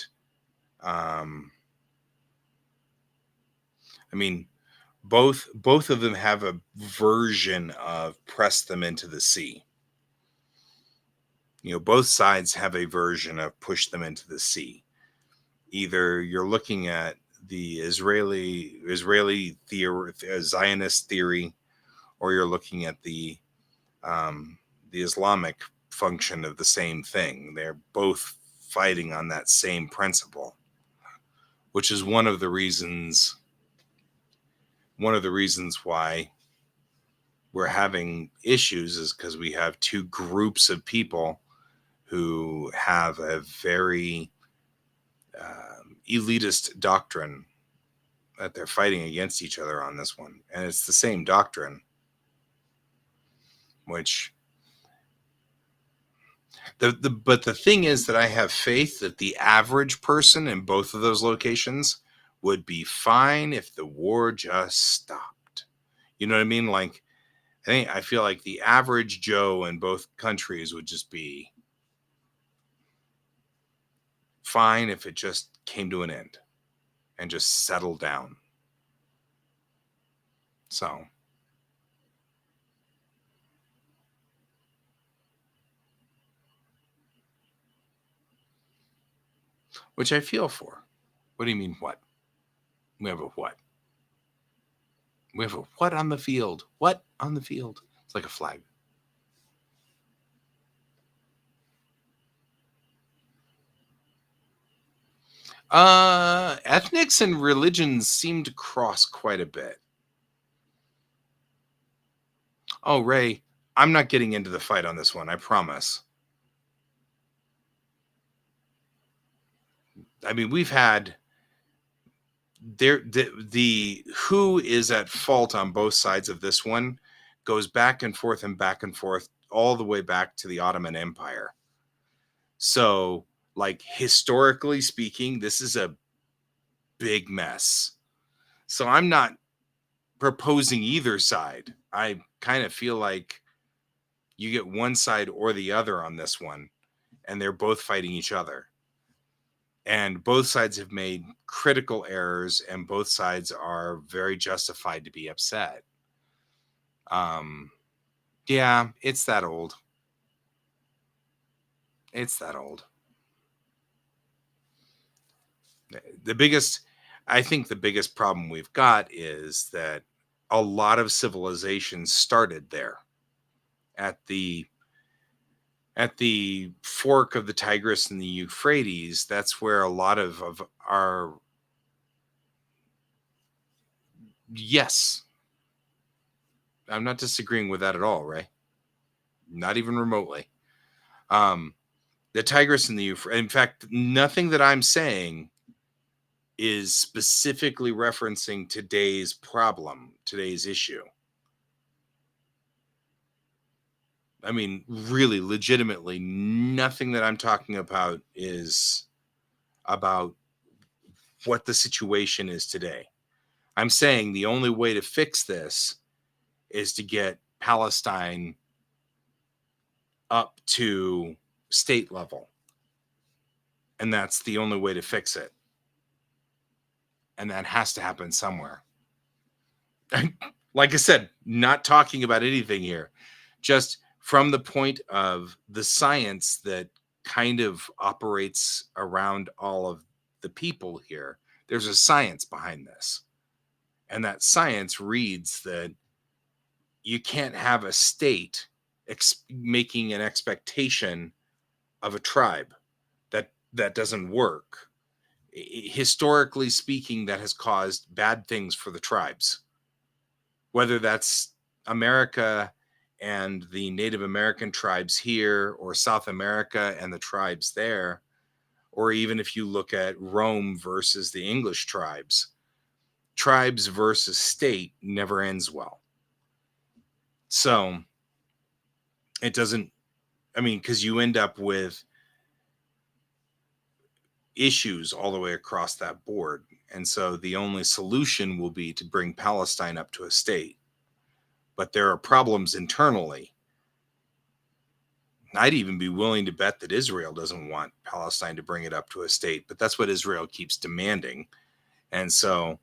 I mean, both of them have a version of press them into the sea. Both sides have a version of push them into the sea. Either you're looking at the Israeli Zionist theory, or you're looking at the Islamic function of the same thing. They're both fighting on that same principle, which is one of the reasons why we're having issues, is because we have two groups of people who have a very elitist doctrine that they're fighting against each other on this one. And it's the same doctrine, which but the thing is that I have faith that the average person in both of those locations would be fine if the war just stopped. You know what I mean? Like, I feel like the average Joe in both countries would just be fine if it just came to an end and just settled down. So, which I feel for. What do you mean, what? We have a what? We have a what on the field? What on the field? It's like a flag. Ethnics and religions seem to cross quite a bit. Oh, Ray, I'm not getting into the fight on this one, I promise. I mean, we've had the who is at fault on both sides of this one goes back and forth all the way back to the Ottoman Empire. So, like historically speaking, this is a big mess. So I'm not proposing either side. I kind of feel like you get one side or the other on this one, and they're both fighting each other. And both sides have made critical errors, and both sides are very justified to be upset. Yeah, it's that old. It's that old. The biggest, I think the biggest problem we've got is that a lot of civilizations started there at the fork of the Tigris and the Euphrates. That's where a lot of our, yes, I'm not disagreeing with that at all, Ray. Not even remotely. The Tigris and the Euphrates. In fact, nothing that I'm saying is specifically referencing today's problem, today's issue. I mean, really, legitimately, nothing that I'm talking about is about what the situation is today. I'm saying the only way to fix this is to get Palestine up to state level. And that's the only way to fix it. And that has to happen somewhere. Like I said, not talking about anything here, just from the point of the science that kind of operates around all of the people here. There's a science behind this. And that science reads that you can't have a state making an expectation of a tribe. That doesn't work. Historically speaking, that has caused bad things for the tribes. Whether that's America and the Native American tribes here, or South America and the tribes there, or even if you look at Rome versus the English tribes versus state never ends well. So it doesn't, I mean, because you end up with issues all the way across that board. And so the only solution will be to bring Palestine up to a state. But there are problems internally. I'd even be willing to bet that Israel doesn't want Palestine to bring it up to a state, but that's what Israel keeps demanding. And so,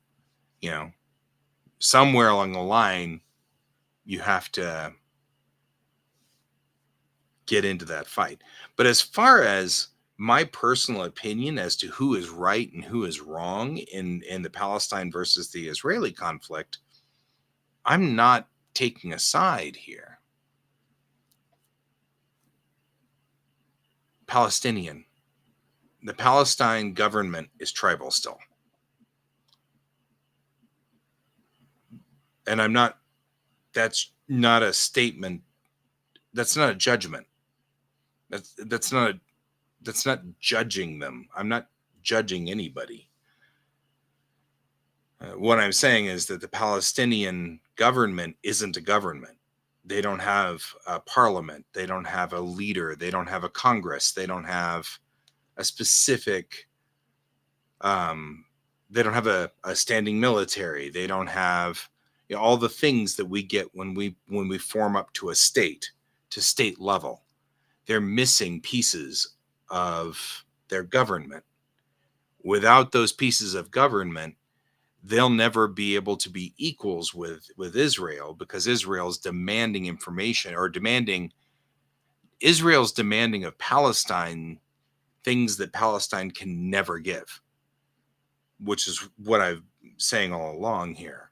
somewhere along the line, you have to get into that fight. But as far as my personal opinion as to who is right and who is wrong in the Palestine versus the Israeli conflict, I'm not taking a side here. Palestinian. The Palestine government is tribal still. And that's not a statement. That's not a judgment. That's not judging them. I'm not judging anybody. What I'm saying is that the Palestinian government isn't a government. They don't have a parliament. They don't have a leader. They don't have a Congress. They don't have a specific, they don't have a standing military. They don't have all the things that we get when we form up to state level. They're missing pieces of their government. Without those pieces of government, they'll never be able to be equals with Israel, because Israel's demanding information, or Israel's demanding of Palestine things that Palestine can never give, which is what I'm saying all along here.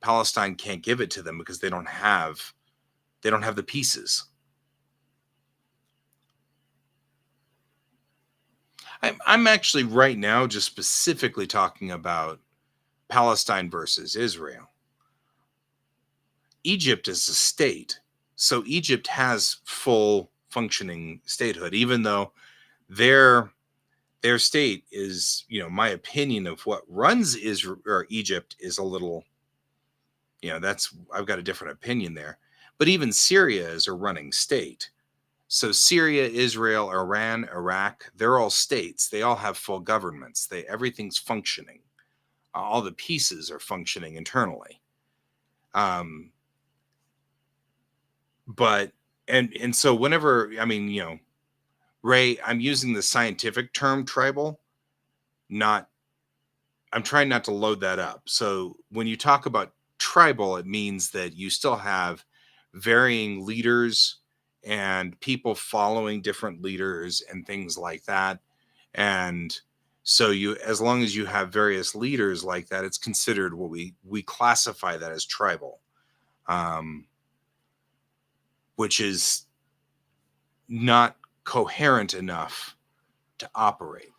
Palestine can't give it to them because they don't have the pieces. I'm actually right now just specifically talking about Palestine versus Israel. Egypt is a state, so Egypt has full functioning statehood, even though their state is, my opinion of what runs Israel or Egypt is a little, that's, I've got a different opinion there. But even Syria is a running state. So Syria, Israel, Iran, Iraq, they're all states. They all have full governments. Everything's functioning. All the pieces are functioning internally. But and so whenever, Ray, I'm using the scientific term tribal, not I'm trying not to load that up. So when you talk about tribal, it means that you still have varying leaders and people following different leaders and things like that. And so as long as you have various leaders like that, it's considered what we classify that as tribal, which is not coherent enough to operate.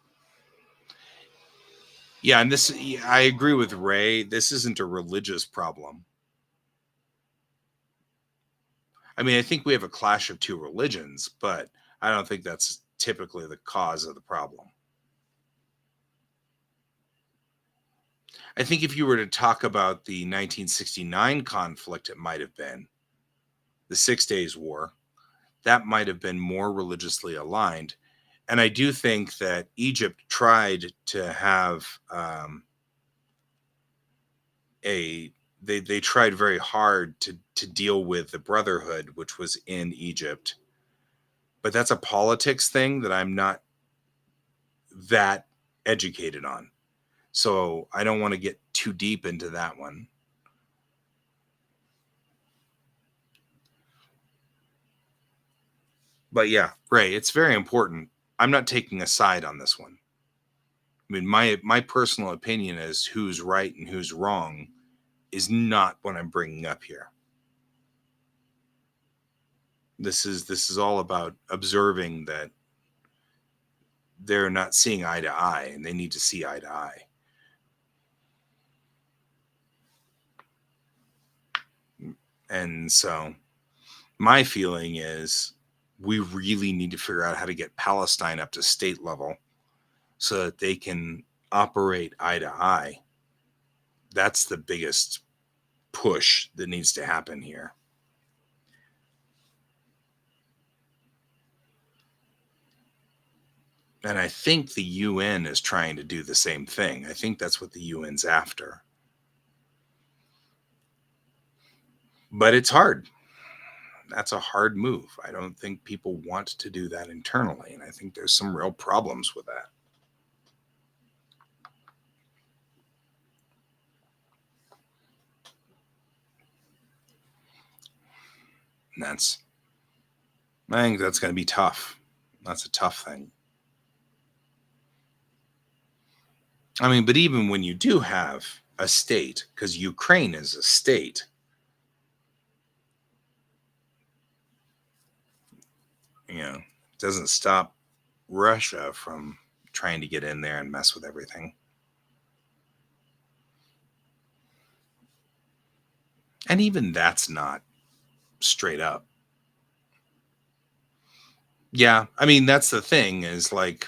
Yeah, and I agree with Ray. This isn't a religious problem. I mean, I think we have a clash of two religions, but I don't think that's typically the cause of the problem. I think if you were to talk about the 1969 conflict, it might have been the 6 Days War. That might have been more religiously aligned. And I do think that Egypt tried to have they tried very hard to deal with the Brotherhood, which was in Egypt. But that's a politics thing that I'm not that educated on. So I don't want to get too deep into that one. But yeah, Ray, it's very important. I'm not taking a side on this one. I mean, my personal opinion is who's right and who's wrong is not what I'm bringing up here. This is all about observing that they're not seeing eye to eye and they need to see eye to eye. And so my feeling is we really need to figure out how to get Palestine up to state level so that they can operate eye to eye. That's the biggest push that needs to happen here. And I think the UN is trying to do the same thing. I think that's what the UN's after. But it's hard. That's a hard move. I don't think people want to do that internally. And I think there's some real problems with that. And I think that's going to be tough. That's a tough thing. I mean, but even when you do have a state, because Ukraine is a state, it doesn't stop Russia from trying to get in there and mess with everything. And even that's not straight up. Yeah, I mean, that's the thing is like,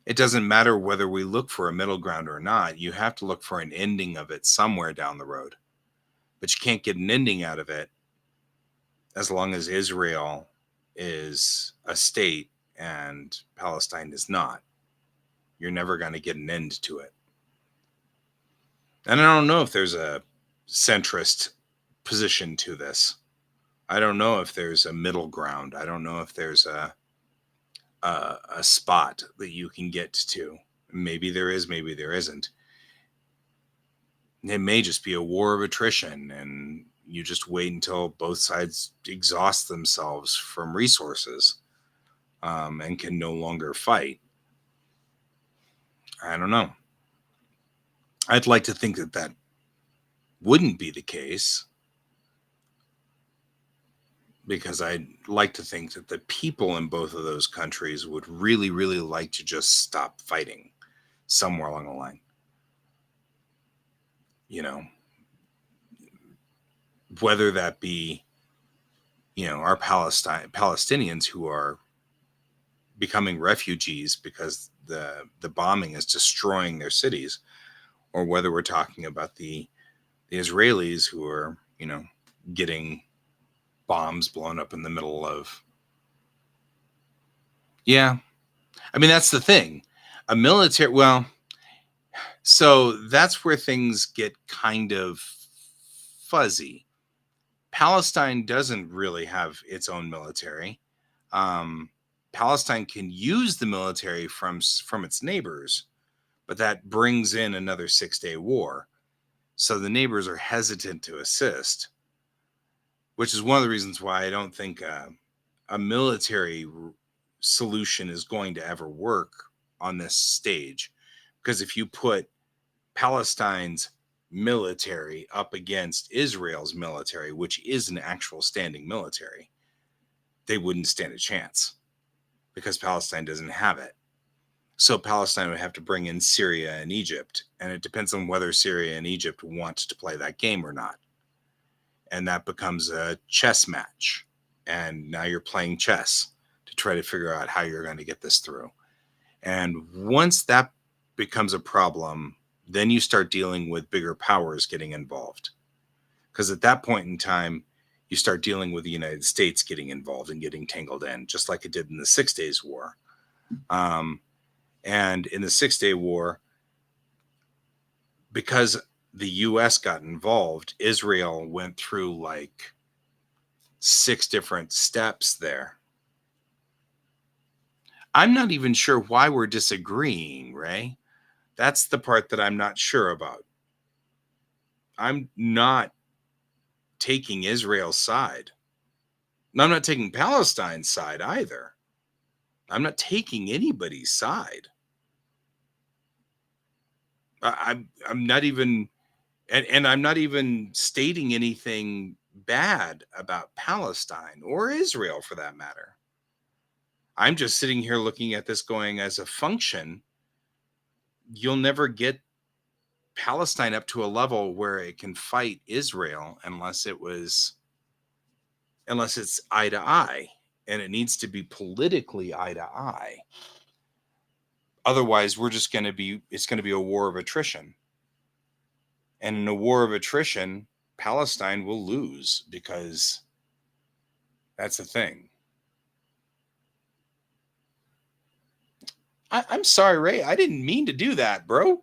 it doesn't matter whether we look for a middle ground or not. You have to look for an ending of it somewhere down the road. But you can't get an ending out of it as long as Israel is a state and Palestine is not. You're never going to get an end to it. And I don't know if there's a centrist position to this. I don't know if there's a middle ground. I don't know if there's a spot that you can get to. Maybe there is, maybe there isn't. It may just be a war of attrition, and you just wait until both sides exhaust themselves from resources and can no longer fight. I don't know. I'd like to think that wouldn't be the case, because I'd like to think that the people in both of those countries would really, really like to just stop fighting somewhere along the line. You know, whether that be, our Palestinians who are becoming refugees because the bombing is destroying their cities, or whether we're talking about the Israelis who are, getting bombs blown up in the middle of. Yeah. I mean, that's the thing. A military, well, so that's where things get kind of fuzzy. Palestine doesn't really have its own military. Um, Palestine can use the military from its neighbors, but that brings in another 6-day war. So the neighbors are hesitant to assist, which is one of the reasons why I don't think a military solution is going to ever work on this stage. Because if you put Palestine's military up against Israel's military, which is an actual standing military, they wouldn't stand a chance because Palestine doesn't have it. So Palestine would have to bring in Syria and Egypt, and it depends on whether Syria and Egypt want to play that game or not. And that becomes a chess match. And now you're playing chess to try to figure out how you're going to get this through. And once that becomes a problem, then you start dealing with bigger powers getting involved. Because at that point in time, you start dealing with the United States getting involved and getting tangled in, just like it did in the 6 Days War. And in the 6-Day War, because the U.S. got involved, Israel went through like 6 different steps there. I'm not even sure why we're disagreeing, Ray. That's the part that I'm not sure about. I'm not taking Israel's side. I'm not taking Palestine's side either. I'm not taking anybody's side. I'm not even, and I'm not even stating anything bad about Palestine or Israel for that matter. I'm just sitting here looking at this going, as a function, you'll never get Palestine up to a level where it can fight Israel unless it's eye to eye, and it needs to be politically eye to eye. Otherwise, it's going to be a war of attrition. And in a war of attrition, Palestine will lose, because that's the thing. I'm sorry, Ray. I didn't mean to do that, bro.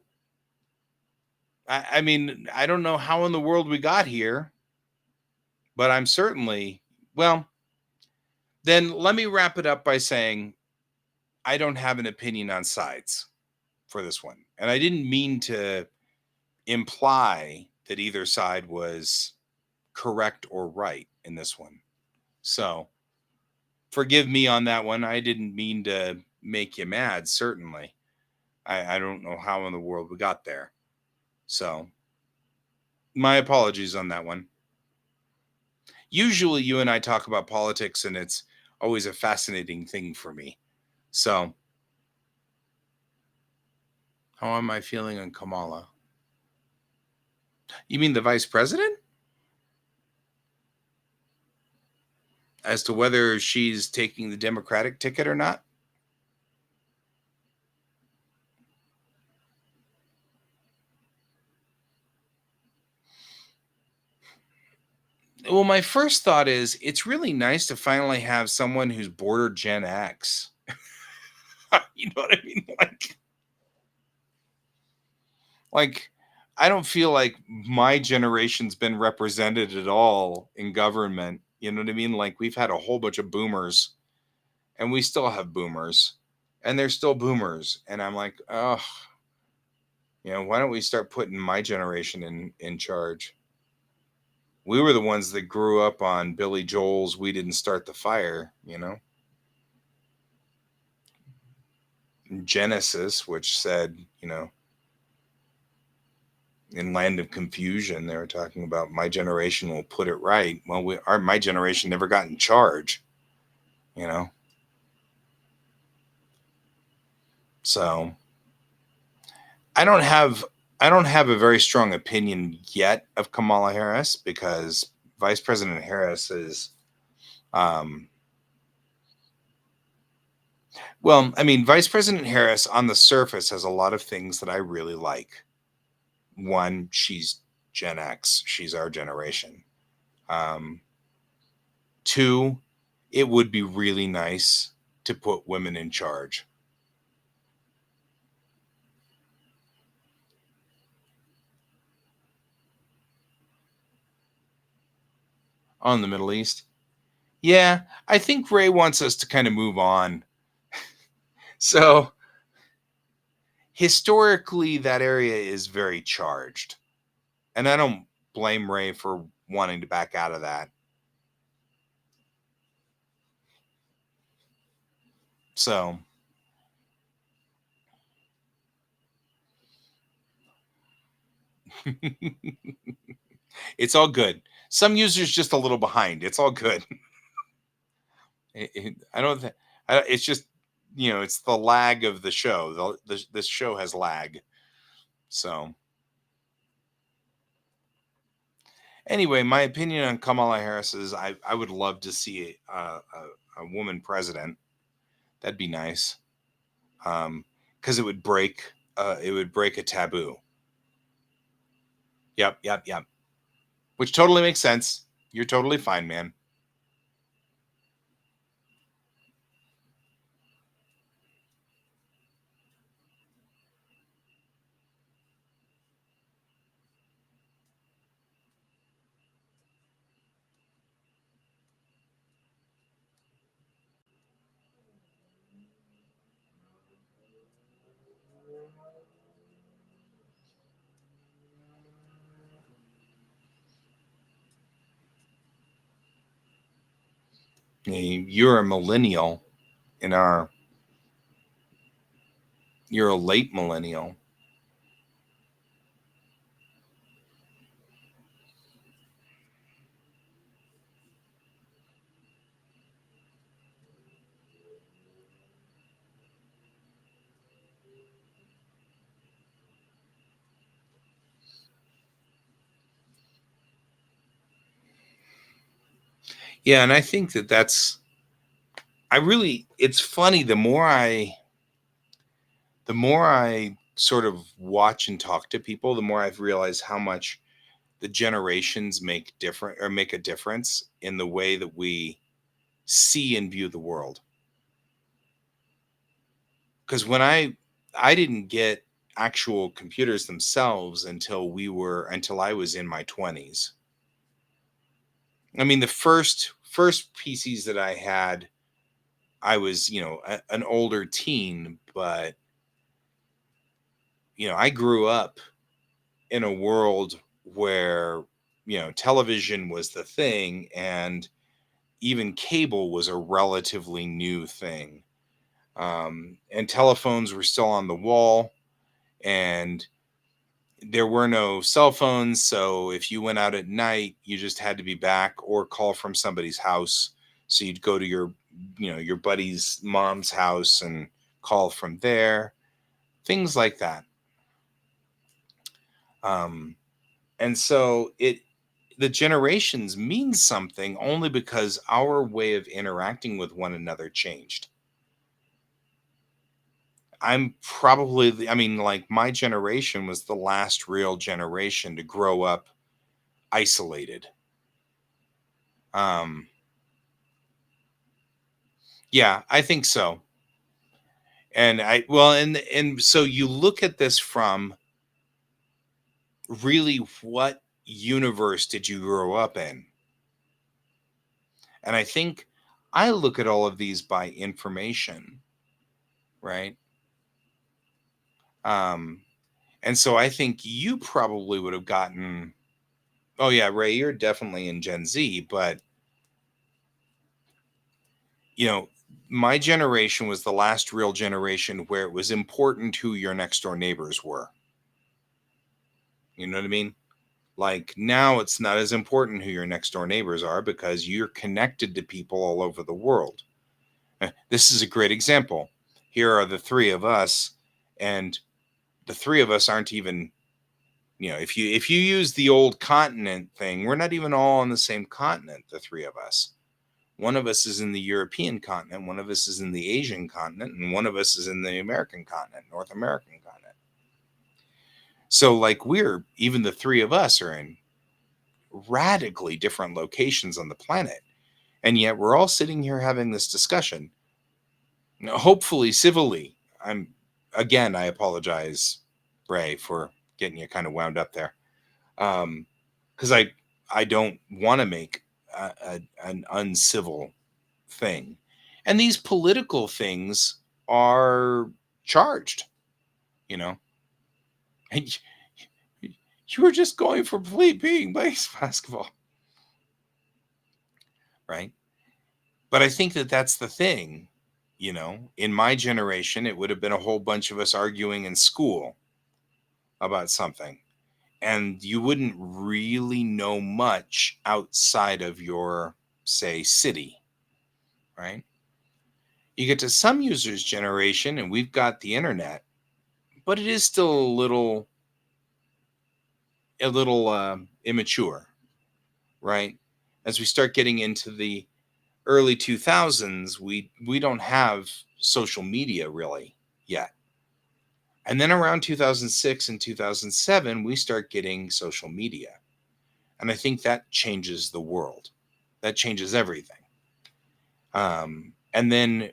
I mean, I don't know how in the world we got here, but I'm certainly, well, then let me wrap it up by saying I don't have an opinion on sides for this one. And I didn't mean to imply that either side was correct or right in this one. So forgive me on that one. I didn't mean to make you mad, certainly. I don't know how in the world we got there. So my apologies on that one. Usually you and I talk about politics, and it's always a fascinating thing for me. So how am I feeling on Kamala? You mean the vice president? As to whether she's taking the Democratic ticket or not? Well, my first thought is it's really nice to finally have someone who's border Gen X. You know what I mean? Like, I don't feel like my generation's been represented at all in government. You know what I mean? Like, we've had a whole bunch of boomers, and we still have boomers, and they're still boomers. And I'm like, oh, why don't we start putting my generation in charge? We were the ones that grew up on Billy Joel's "We Didn't Start the Fire," Genesis, which said, in Land of Confusion, they were talking about my generation will put it right. Well, my generation never got in charge, you know. So I don't have I don't have a very strong opinion yet of Kamala Harris because Vice President Harris is, um, well, I mean, Vice President Harris on the surface has a lot of things that I really like. One, she's Gen X, she's our generation. Um, Two, it would be really nice to put women in charge. On the Middle East. Yeah, I think Ray wants us to kind of move on. So historically, that area is very charged. And I don't blame Ray for wanting to back out of that. So it's all good. Some users just a little behind. It's all good. I don't think it's just, it's the lag of the show. This show has lag. So anyway, my opinion on Kamala Harris is I would love to see a woman president. That'd be nice. Because it would break a taboo. Yep, yep, yep. Which totally makes sense. You're totally fine, man. You're a millennial in our. You're a late millennial. Yeah, and I think that that's. I really. It's funny. The more I sort of watch and talk to people, the more I've realized how much the generations make a difference in the way that we see and view the world. Because I didn't get actual computers themselves until I was in my 20s. I mean, the first PCs that I had, I was, an older teen, but I grew up in a world where television was the thing, and even cable was a relatively new thing. And telephones were still on the wall, and there were no cell phones. So if you went out at night, you just had to be back or call from somebody's house. So you'd go to your buddy's mom's house and call from there, things like that. Um, and so the generations mean something only because our way of interacting with one another changed. I mean, like my generation was the last real generation to grow up isolated. Um, yeah, I think so. And so you look at this from really what universe did you grow up in? And I think I look at all of these by information, right? Um, and so I think you probably would have gotten, oh yeah, Ray, you're definitely in Gen Z, but you know, my generation was the last real generation where it was important who your next door neighbors were. You know what I mean? Like now it's not as important who your next door neighbors are because you're connected to people all over the world. This is a great example. Here are the three of us, and the three of us aren't even, if you use the old continent thing, we're not even all on the same continent, the three of us. One of us is in the European continent, one of us is in the Asian continent, and one of us is in the American continent, North American continent. So like even the three of us are in radically different locations on the planet. And yet we're all sitting here having this discussion, hopefully civilly. I apologize, Ray, for getting you kind of wound up there. Because I don't want to make an uncivil thing. And these political things are charged, you know. And you were just going for being basketball, right? But I think that's the thing, In my generation, it would have been a whole bunch of us arguing in school about something. And you wouldn't really know much outside of your, say, city, right? You get to some users' generation, and we've got the internet, but it is still a little immature, right? As we start getting into the early 2000s, we don't have social media really yet. And then around 2006 and 2007, we start getting social media. And I think that changes the world. That changes everything. And then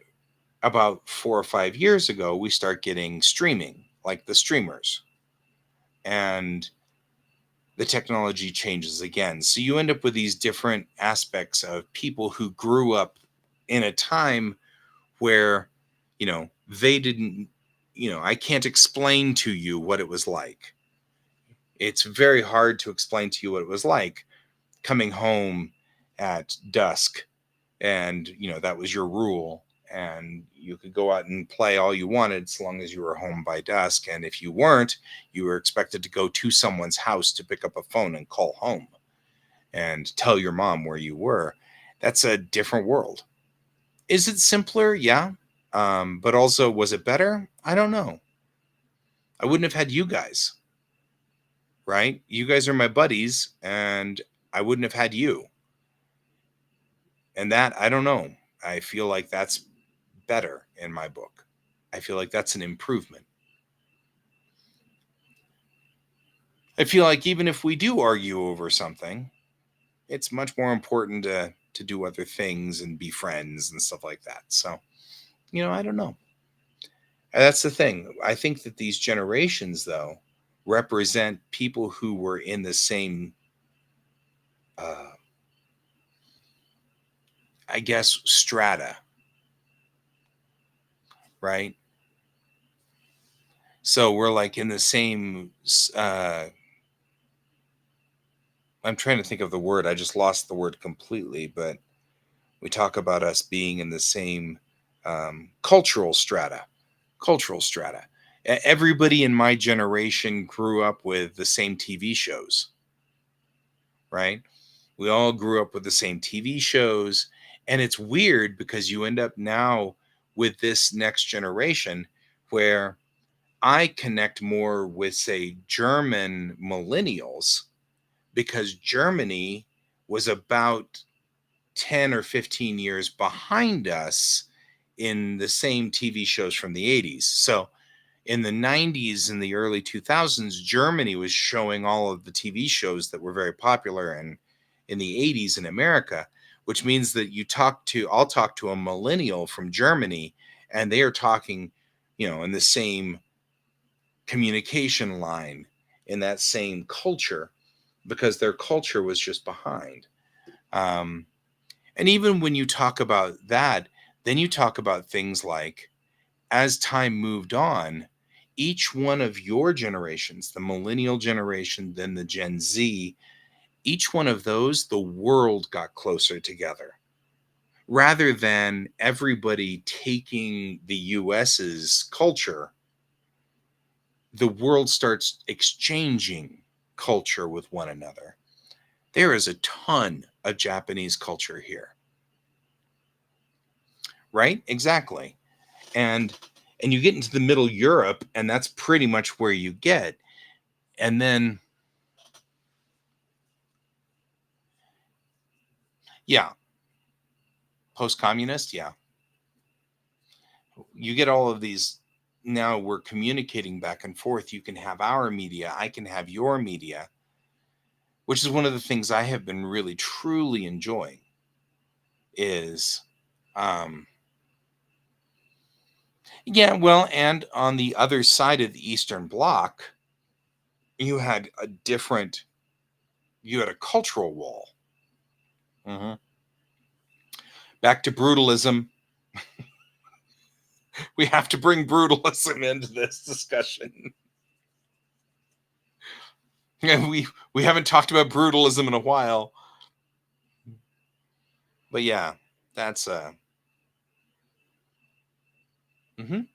about 4 or 5 years ago, we start getting streaming, like the streamers. And the technology changes again. So you end up with these different aspects of people who grew up in a time where, they didn't, I can't explain to you what it was like. It's very hard to explain to you what it was like coming home at dusk, and, that was your rule. And you could go out and play all you wanted so long as you were home by dusk. And if you weren't, you were expected to go to someone's house to pick up a phone and call home and tell your mom where you were. That's a different world. Is it simpler? Yeah. But also, was it better? I don't know. I wouldn't have had you guys, right? You guys are my buddies, and I wouldn't have had you. And that, I don't know. I feel like that's better in my book. I feel like that's an improvement. I feel like even if we do argue over something, it's much more important to do other things and be friends and stuff like that. So, I don't know. And that's the thing. I think that these generations, though, represent people who were in the same, uh, I guess, strata, right? So we're like in the same. I'm trying to think of the word. I just lost the word completely, but we talk about us being in the same cultural strata. Cultural strata. Everybody in my generation grew up with the same TV shows, right? We all grew up with the same TV shows. And it's weird because you end up now with this next generation where I connect more with, say, German millennials, because Germany was about 10 or 15 years behind us in the same TV shows from the 80s. So in the 90s and the early 2000s, Germany was showing all of the TV shows that were very popular in the 80s in America, which means that I'll talk to a millennial from Germany, and they are talking, in the same communication line, in that same culture, because their culture was just behind. And even when you talk about that, then you talk about things like, as time moved on, each one of your generations, the millennial generation, then the Gen Z, each one of those, the world got closer together. Rather than everybody taking the US's culture, the world starts exchanging culture with one another. There is a ton of Japanese culture here, right? Exactly. And you get into the middle Europe, and that's pretty much where you get. And then, yeah, post-communist, yeah. You get all of these. Now we're communicating back and forth. You can have our media, I can have your media, which is one of the things I have been really truly enjoying is um yeah, well, and on the other side of the Eastern Bloc, you had a different, you had a cultural wall. Hmm. Back to brutalism. We have to bring brutalism into this discussion. And we haven't talked about brutalism in a while. But yeah, that's mhm.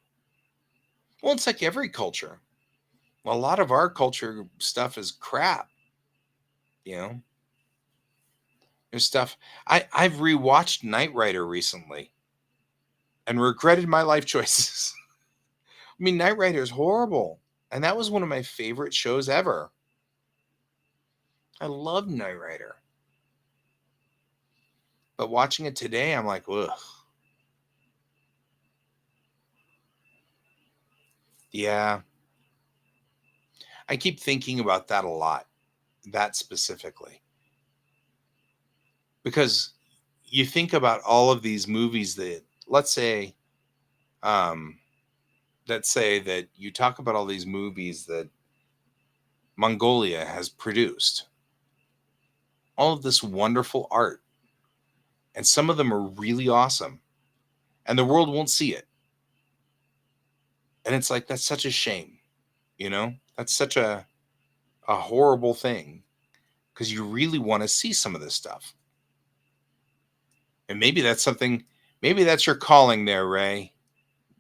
Well, it's like every culture. A lot of our culture stuff is crap, you know. There's stuff I've rewatched Knight Rider recently and regretted my life choices. I mean, Knight Rider is horrible, and that was one of my favorite shows ever. I love Knight Rider, but watching it today, I'm like, ugh. Yeah, I keep thinking about that a lot, that specifically, because you think about all of these movies that, let's say, um, let's say that you talk about all these movies that Mongolia has produced, all of this wonderful art, and some of them are really awesome, and the world won't see it. And it's like, that's such a shame, you know? That's such a horrible thing because you really want to see some of this stuff. And maybe that's something, maybe that's your calling there, Ray.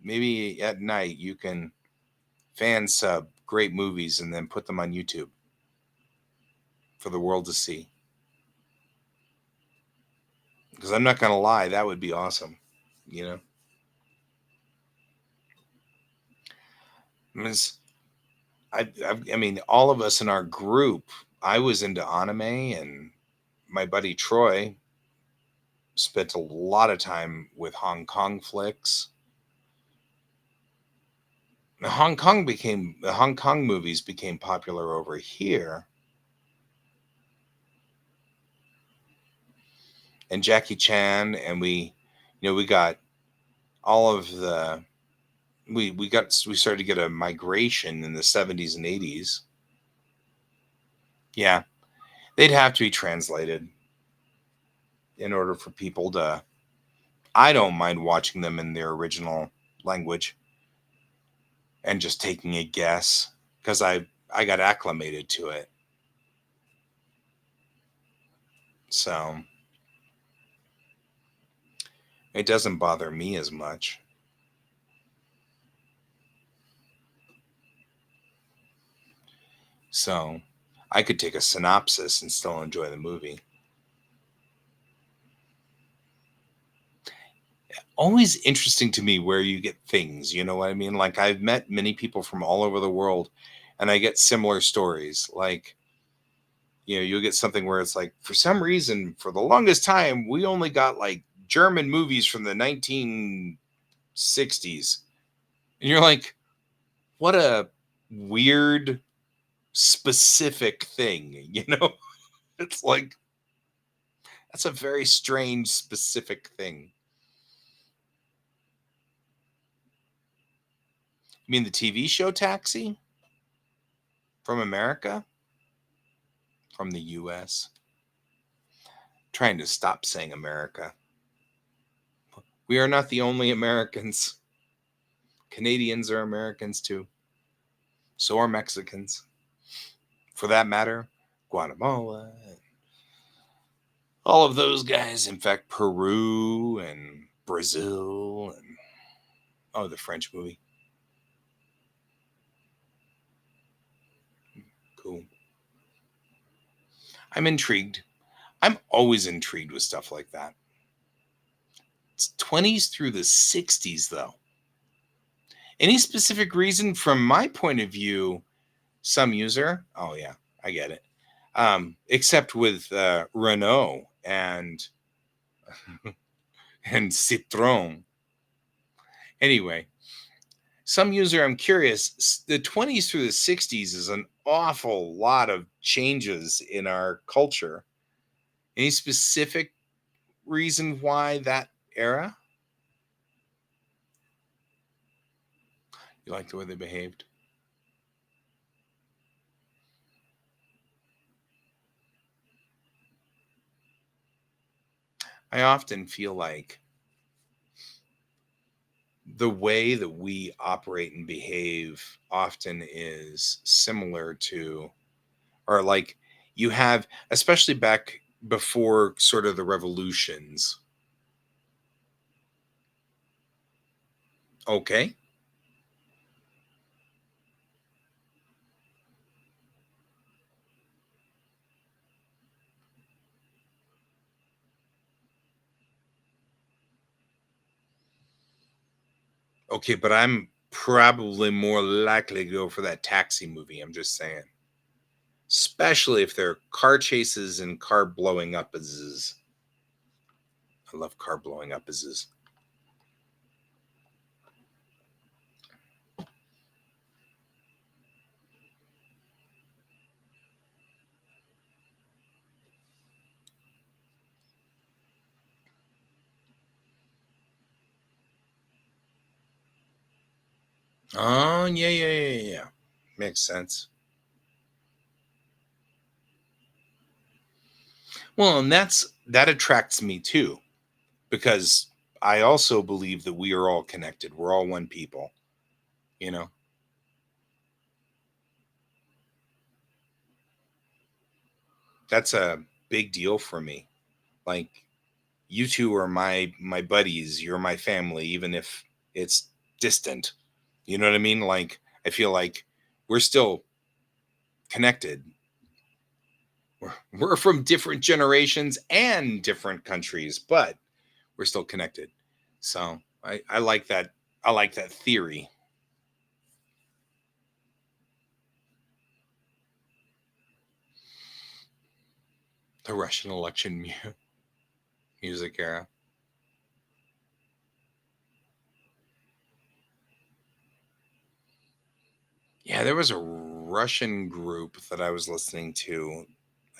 Maybe at night you can fan sub great movies and then put them on YouTube for the world to see. Because I'm not going to lie, that would be awesome, you know? I mean, I mean, all of us in our group, I was into anime, and my buddy Troy spent a lot of time with Hong Kong flicks. The Hong Kong movies became popular over here, and Jackie Chan, and we got all of the we started to get a migration in the 70s and 80s. Yeah, they'd have to be translated in order for people to. I don't mind watching them in their original language and just taking a guess because I got acclimated to it. So it doesn't bother me as much. So I could take a synopsis and still enjoy the movie. Always interesting to me where you get things, you know what I mean? Like, I've met many people from all over the world, and I get similar stories. Like, you'll get something where it's like, for some reason, for the longest time, we only got like German movies from the 1960s. And you're like, what a weird, specific thing, you know? It's like, that's a very strange, specific thing. You mean the TV show Taxi from America? From the US? Trying to stop saying America. We are not the only Americans. Canadians are Americans too. So are Mexicans. For that matter, Guatemala, all of those guys. In fact, Peru and Brazil and the French movie. Cool. I'm intrigued. I'm always intrigued with stuff like that. It's 20s through the 60s, though. Any specific reason from my point of view? Some user? Oh, yeah, I get it. Except with Renault and Citroën. Anyway, some user, I'm curious, the 20s through the 60s is an awful lot of changes in our culture. Any specific reason why that era? You like the way they behaved? I often feel like the way that we operate and behave often is similar to, or like you have, especially back before sort of the revolutions. Okay. Okay, but I'm probably more likely to go for that taxi movie. I'm just saying. Especially if they're car chases and car blowing up is. I love car blowing up is. Oh, yeah, yeah, yeah, yeah. Makes sense. Well, and that attracts me too, because I also believe that we are all connected. We're all one people, you know. That's a big deal for me. Like you two are my buddies, you're my family even if it's distant. You know what I mean? Like I feel like we're still connected. We're from different generations and different countries, but we're still connected. So I like that. I like that theory. The Russian election music era. Yeah, there was a Russian group that I was listening to.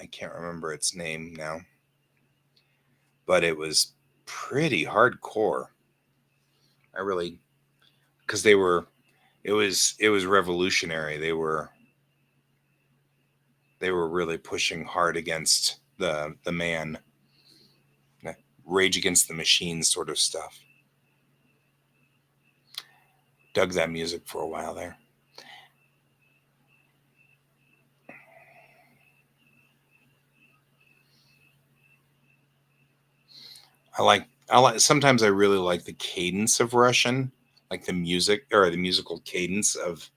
I can't remember its name now, but it was pretty hardcore. I really, because they were, it was revolutionary. They were really pushing hard against the man, rage against the machine sort of stuff. Dug that music for a while there. I like sometimes I really like the cadence of Russian, like the music or the musical cadence of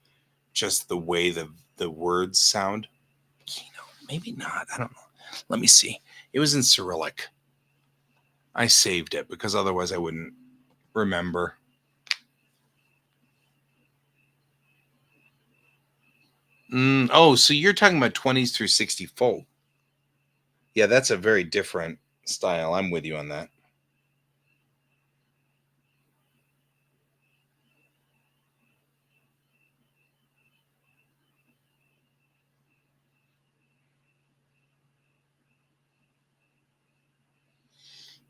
just the way the words sound. Kino, maybe not. I don't know. Let me see. It was in Cyrillic. I saved it because otherwise I wouldn't remember. Oh, so you're talking about 20s through 60 folk. Yeah, that's a very different style. I'm with you on that.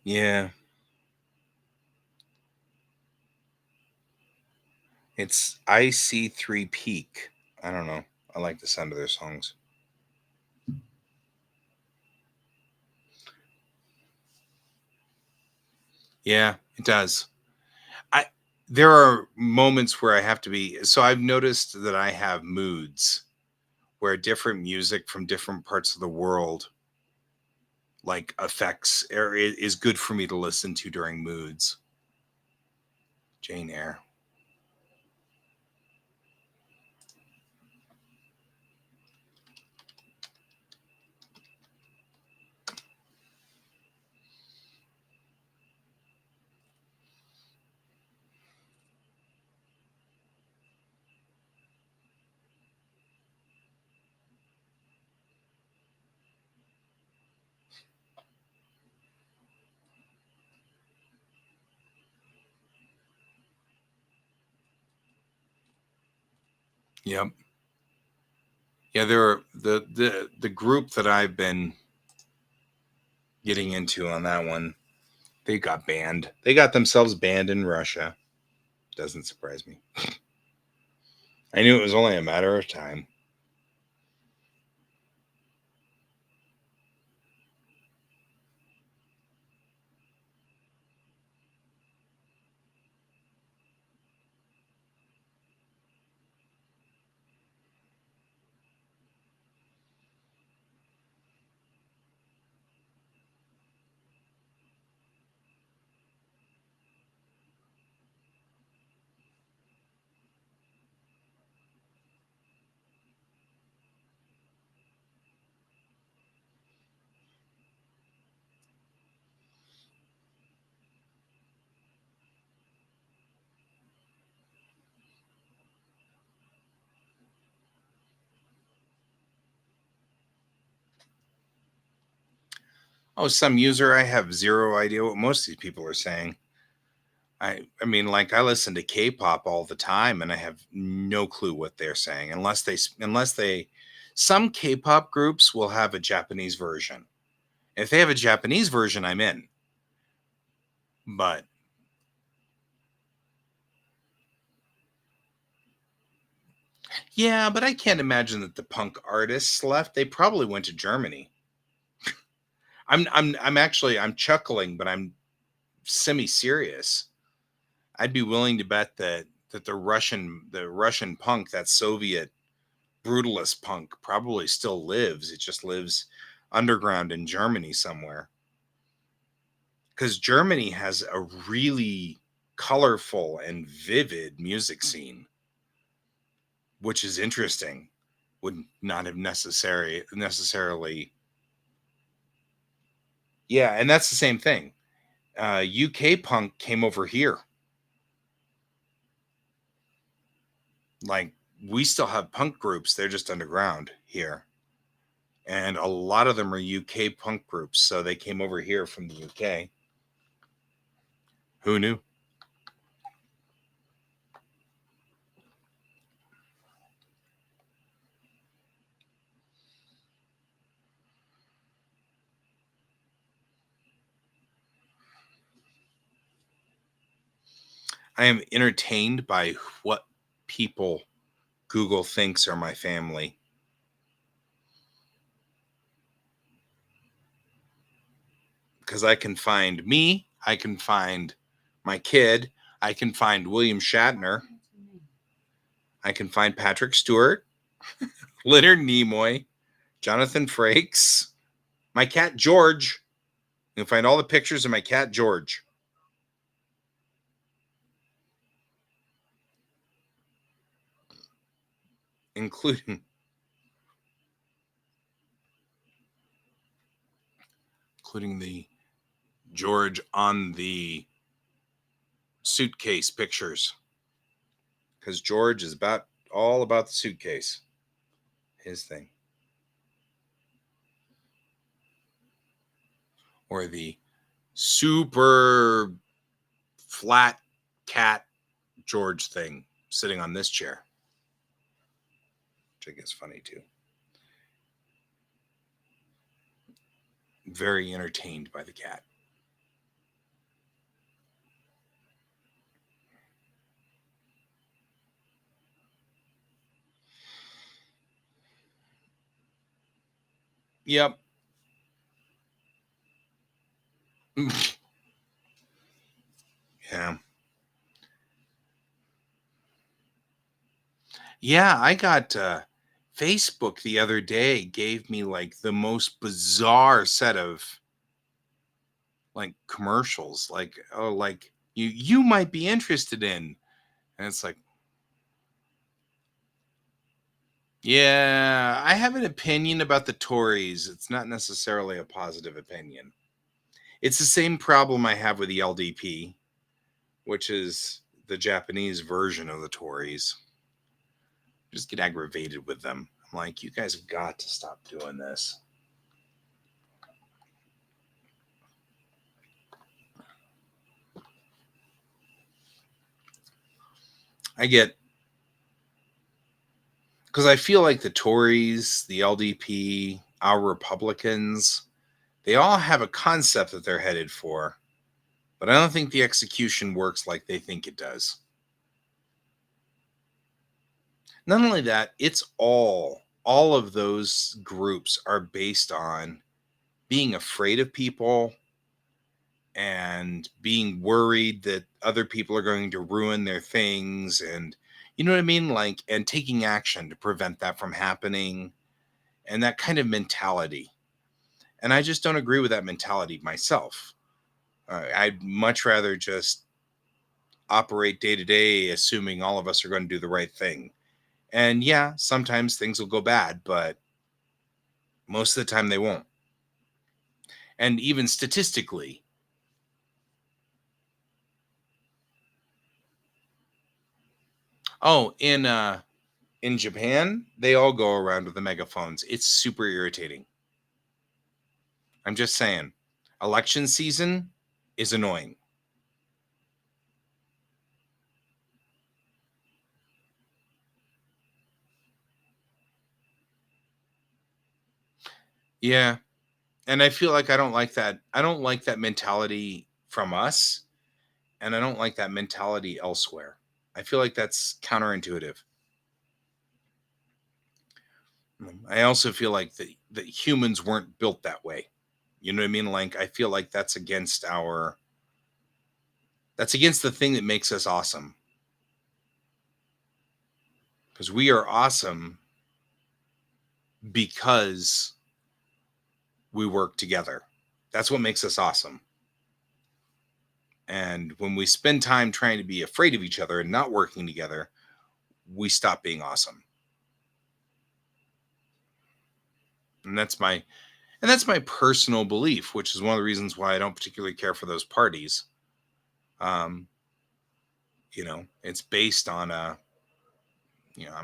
Yeah, it's IC3 Peak. I don't know. I like the sound of their songs. Yeah, it does. I There are moments where I have to be, so I've noticed that I have moods where different music from different parts of the world like affects or is good for me to listen to during moods. Jane Eyre. Yep. Yeah, there are the group that I've been getting into on that one. They got banned. They got themselves banned in Russia. Doesn't surprise me. I knew it was only a matter of time. Oh, some user, I have zero idea what most of these people are saying. I mean, like I listen to K-pop all the time, and I have no clue what they're saying unless they. Some K-pop groups will have a Japanese version. If they have a Japanese version, I'm in. But yeah, but I can't imagine that the punk artists left. They probably went to Germany. I'm chuckling, but I'm semi-serious. I'd be willing to bet that the Russian punk, that Soviet brutalist punk, probably still lives. It just lives underground in Germany somewhere. Because Germany has a really colorful and vivid music scene, which is interesting. Would not have necessarily. Yeah, and that's the same thing. UK punk came over here. Like, we still have punk groups, they're just underground here. And a lot of them are UK punk groups, so they came over here from the UK. Who knew? I am entertained by what people Google thinks are my family. Because I can find me, I can find my kid, I can find William Shatner, I can find Patrick Stewart, Leonard Nimoy, Jonathan Frakes, my cat George. You can find all the pictures of my cat George, including the George on the suitcase pictures. Because George is all about the suitcase, his thing. Or the super flat cat George thing sitting on this chair, which I guess funny too. Very entertained by the cat. Yep. Yeah. Yeah, I got Facebook the other day gave me like the most bizarre set of like commercials, like, oh, like you might be interested in. And it's like, yeah, I have an opinion about the Tories. It's not necessarily a positive opinion. It's the same problem I have with the LDP, which is the Japanese version of the Tories. Just get aggravated with them. I'm like, you guys have got to stop doing this. I get Because I feel like the Tories, the LDP, our Republicans, they all have a concept that they're headed for, but I don't think the execution works like they think it does. Not only that, it's all of those groups are based on being afraid of people and being worried that other people are going to ruin their things, and you know what I mean, like, and taking action to prevent that from happening, and that kind of mentality. And I just don't agree with that mentality myself. I'd much rather just operate day to day assuming all of us are going to do the right thing. And yeah, sometimes things will go bad, but most of the time they won't. And even statistically, oh, in Japan, they all go around with the megaphones. It's super irritating. I'm just saying. Election season is annoying. Yeah. And I feel like I don't like that. I don't like that mentality from us, and I don't like that mentality elsewhere. I feel like that's counterintuitive. I also feel like that humans weren't built that way. You know what I mean? Like, I feel like that's against the thing that makes us awesome. Because we are awesome because we work together. That's what makes us awesome. And when we spend time trying to be afraid of each other and not working together, we stop being awesome. And that's my personal belief, which is one of the reasons why I don't particularly care for those parties. Um, it's based on I'm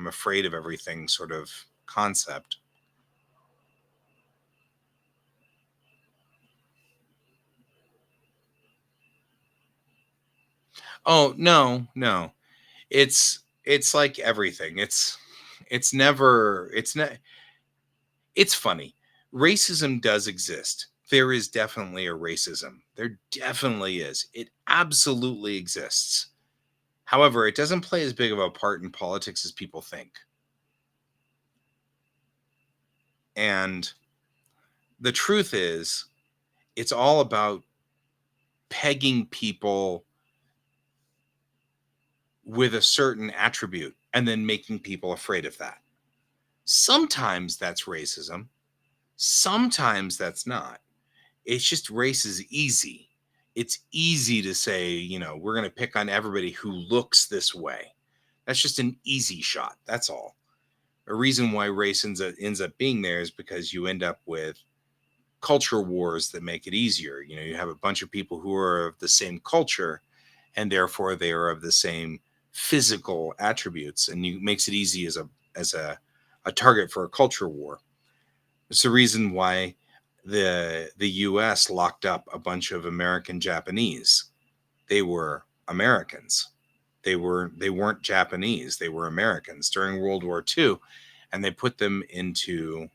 afraid of everything sort of concept. Oh, no, no. It's like everything. It's funny. Racism does exist. There is definitely a racism. There definitely is. It absolutely exists. However, it doesn't play as big of a part in politics as people think. And the truth is, it's all about pegging people with a certain attribute and then making people afraid of that. Sometimes that's racism, sometimes that's not. It's just race is easy. It's easy to say, we're going to pick on everybody who looks this way. That's just an easy shot. That's all. A reason why race ends up being there is because you end up with culture wars that make it easier. You have a bunch of people who are of the same culture, and therefore they are of the same physical attributes, and it makes it easy as a target for a culture war. It's the reason why the U.S. locked up a bunch of American Japanese. They were Americans. They weren't Japanese. They were Americans during World War II, and they put them into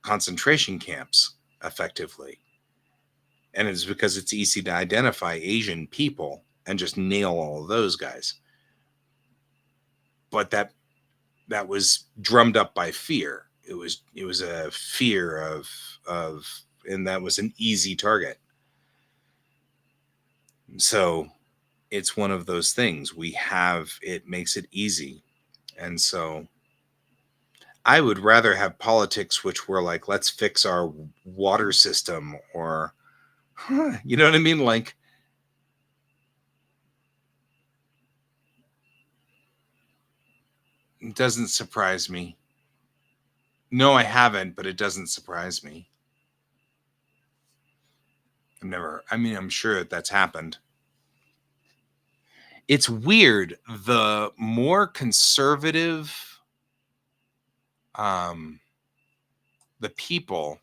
concentration camps effectively. And it's because it's easy to identify Asian people and just nail all of those guys. But that was drummed up by fear. It was a fear of and that was an easy target. So it's one of those things. It makes it easy. And so I would rather have politics which were like, let's fix our water system, or you know what I mean? Like, it doesn't surprise me. No, I haven't, but it doesn't surprise me. I'm sure that's happened. It's weird. The more conservative um, the people,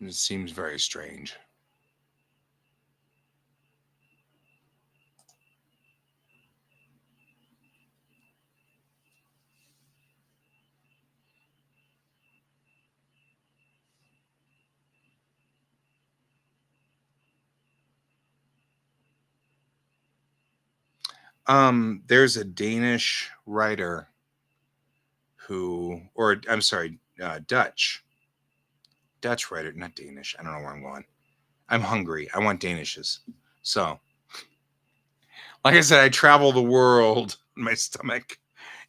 It seems very strange. There's a Danish writer or I'm sorry, Dutch writer, not Danish. I don't know where I'm going. I'm hungry. I want Danishes. So, like I said, I travel the world in my stomach.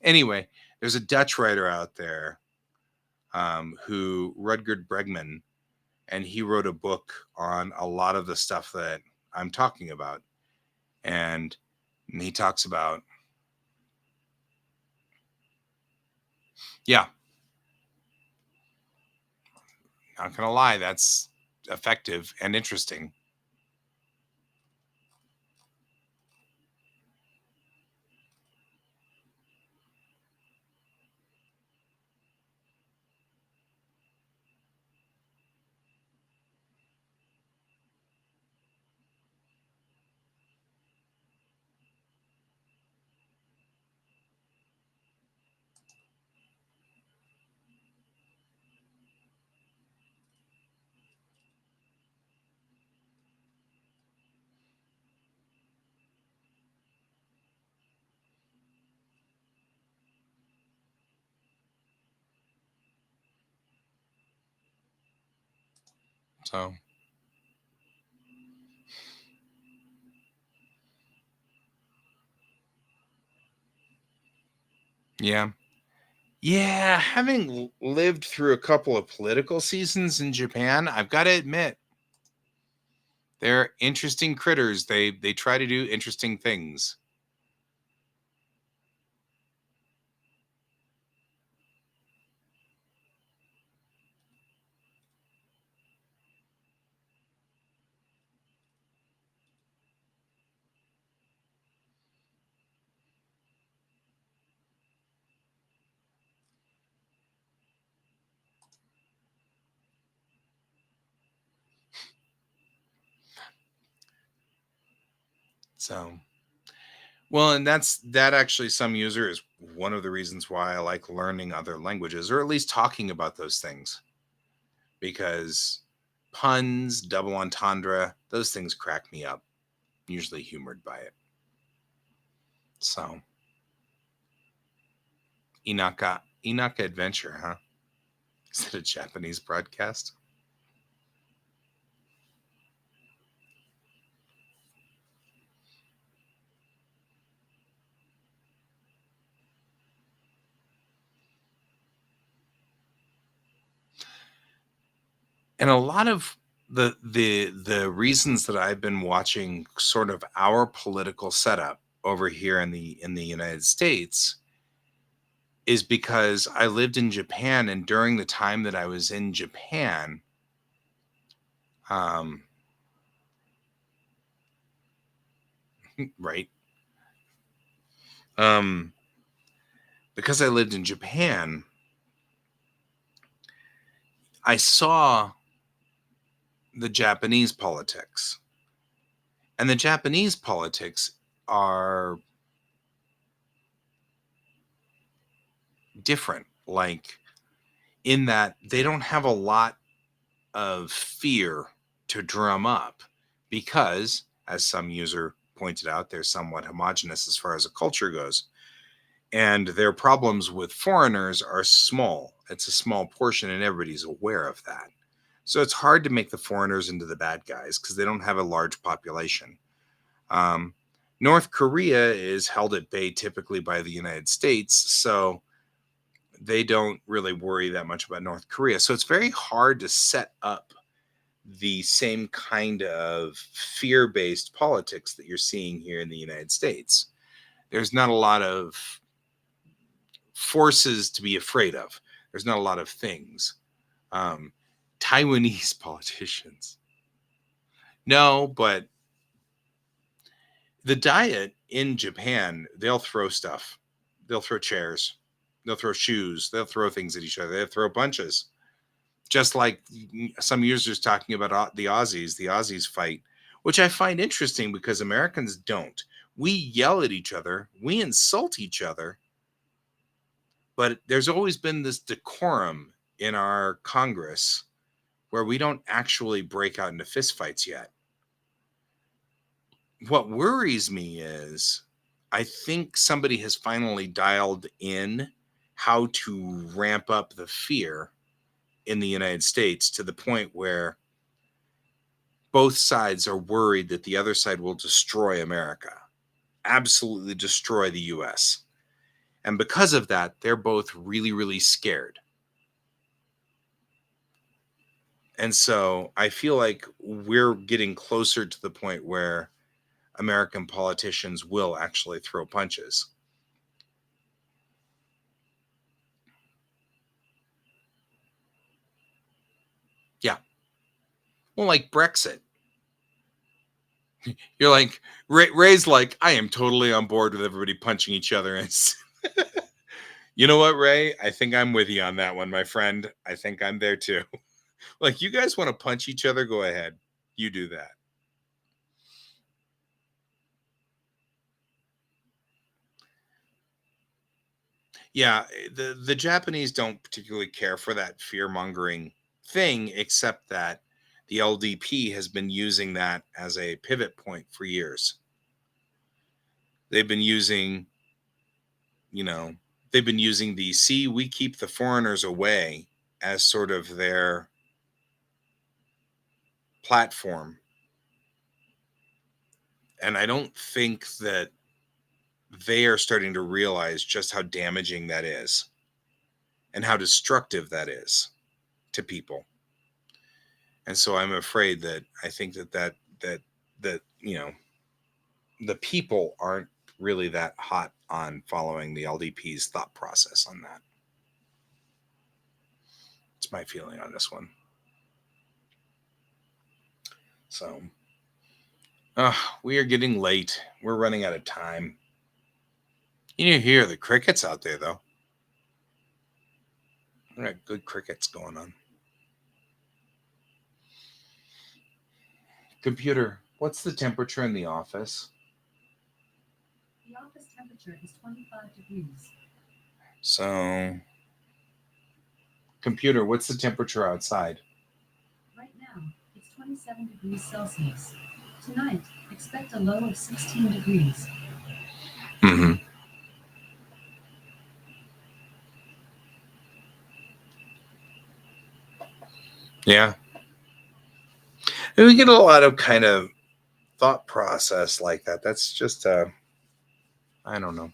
Anyway, there's a Dutch writer out there, who Rutger Bregman, and he wrote a book on a lot of the stuff that I'm talking about, and he talks about, yeah, not gonna lie, that's effective and interesting. So, yeah. Yeah, having lived through a couple of political seasons in Japan, I've got to admit, they're interesting critters. They try to do interesting things. So, well, and that actually some user is one of the reasons why I like learning other languages, or at least talking about those things, because puns, double entendre, those things crack me up. Usually humored by it. So, Inaka Adventure, huh? Is it a Japanese broadcast? And a lot of the reasons that I've been watching sort of our political setup over here in the United States is because I lived in Japan, and during the time that I was in Japan, um, right, um, because I lived in Japan, I saw the Japanese politics, and the Japanese politics are different. Like in that they don't have a lot of fear to drum up because, as some user pointed out, they're somewhat homogenous as far as a culture goes. And their problems with foreigners are small. It's a small portion, and everybody's aware of that. So it's hard to make the foreigners into the bad guys because they don't have a large population. Um, North Korea is held at bay typically by the United States. So they don't really worry that much about North Korea. So it's very hard to set up the same kind of fear based politics that you're seeing here in the United States. There's not a lot of forces to be afraid of, there's not a lot of things. Um, Taiwanese politicians. No, but the diet in Japan, they'll throw stuff. They'll throw chairs. They'll throw shoes. They'll throw things at each other. They'll throw punches. Just like some users talking about the Aussies fight, which I find interesting because Americans don't. We yell at each other, we insult each other, but there's always been this decorum in our Congress where we don't actually break out into fistfights yet. What worries me is I think somebody has finally dialed in how to ramp up the fear in the United States to the point where both sides are worried that the other side will destroy America, absolutely destroy the US. And because of that, they're both really, really scared. And so I feel like we're getting closer to the point where American politicians will actually throw punches. Yeah. Well, like Brexit. You're like, Ray's like, I am totally on board with everybody punching each other. And you know what, Ray? I think I'm with you on that one, my friend. I think I'm there too. Like, you guys want to punch each other? Go ahead. You do that. Yeah, the Japanese don't particularly care for that fear mongering thing, except that the LDP has been using that as a pivot point for years. They've been using, they've been using the "see, we keep the foreigners away" as sort of their platform. And I don't think that they are starting to realize just how damaging that is and how destructive that is to people. And so I'm afraid that I think that the people aren't really that hot on following the LDP's thought process on that. It's my feeling on this one. So we are getting late. We're running out of time. You hear the crickets out there, though. We got good crickets going on. Computer, what's the temperature in the office? The office temperature is 25 degrees. So, computer, what's the temperature outside? Right now, it's 27 degrees Celsius. Tonight, expect a low of 16 degrees. Mm-hmm. Yeah. And we get a lot of kind of thought process like that. That's just I don't know.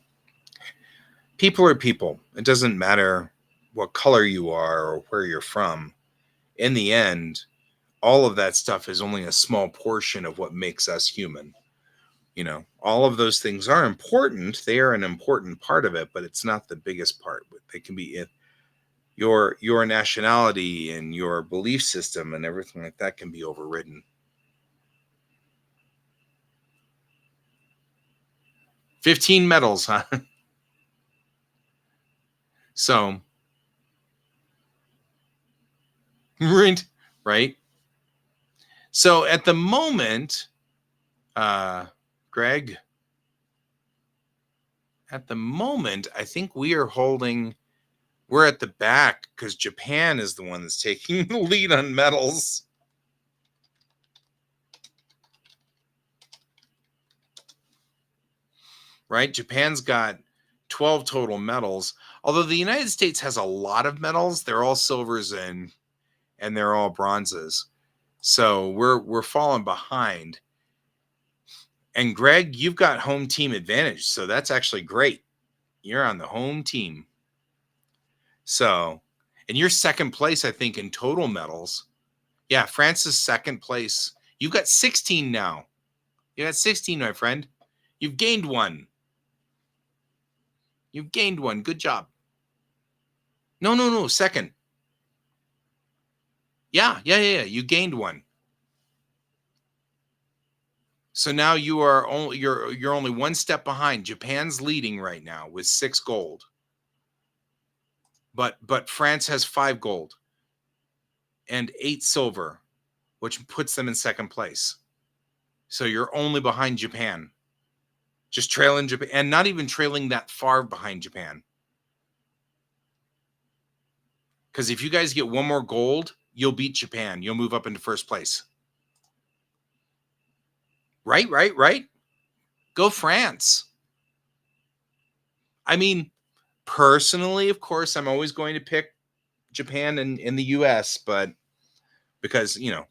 People are people. It doesn't matter what color you are or where you're from. In the end, all of that stuff is only a small portion of what makes us human. All of those things are important. They are an important part of it, but it's not the biggest part. They can be your nationality and your belief system and everything like that can be overridden. 15 medals, huh? So, right? So at the moment, Greg, at the moment, I think we're at the back because Japan is the one that's taking the lead on medals. Right? Japan's got 12 total medals. Although the United States has a lot of medals, they're all silvers and they're all bronzes. So we're falling behind. And Greg, you've got home team advantage, so that's actually great. You're on the home team. So, and you're second place, I think, in total medals. Yeah, France is second place. You've got 16 now. You got 16, my friend. You've gained one. You've gained one. Good job. No. Second. Yeah. You gained one. So now you're only one step behind. Japan's leading right now with 6 gold. But France has 5 gold. and 8 silver, which puts them in second place. So you're only behind Japan. Just trailing Japan, and not even trailing that far behind Japan. Because if you guys get one more gold, you'll beat Japan. You'll move up into first place. Right. Go France. I mean, personally, of course, I'm always going to pick Japan and in the US, but because, you know,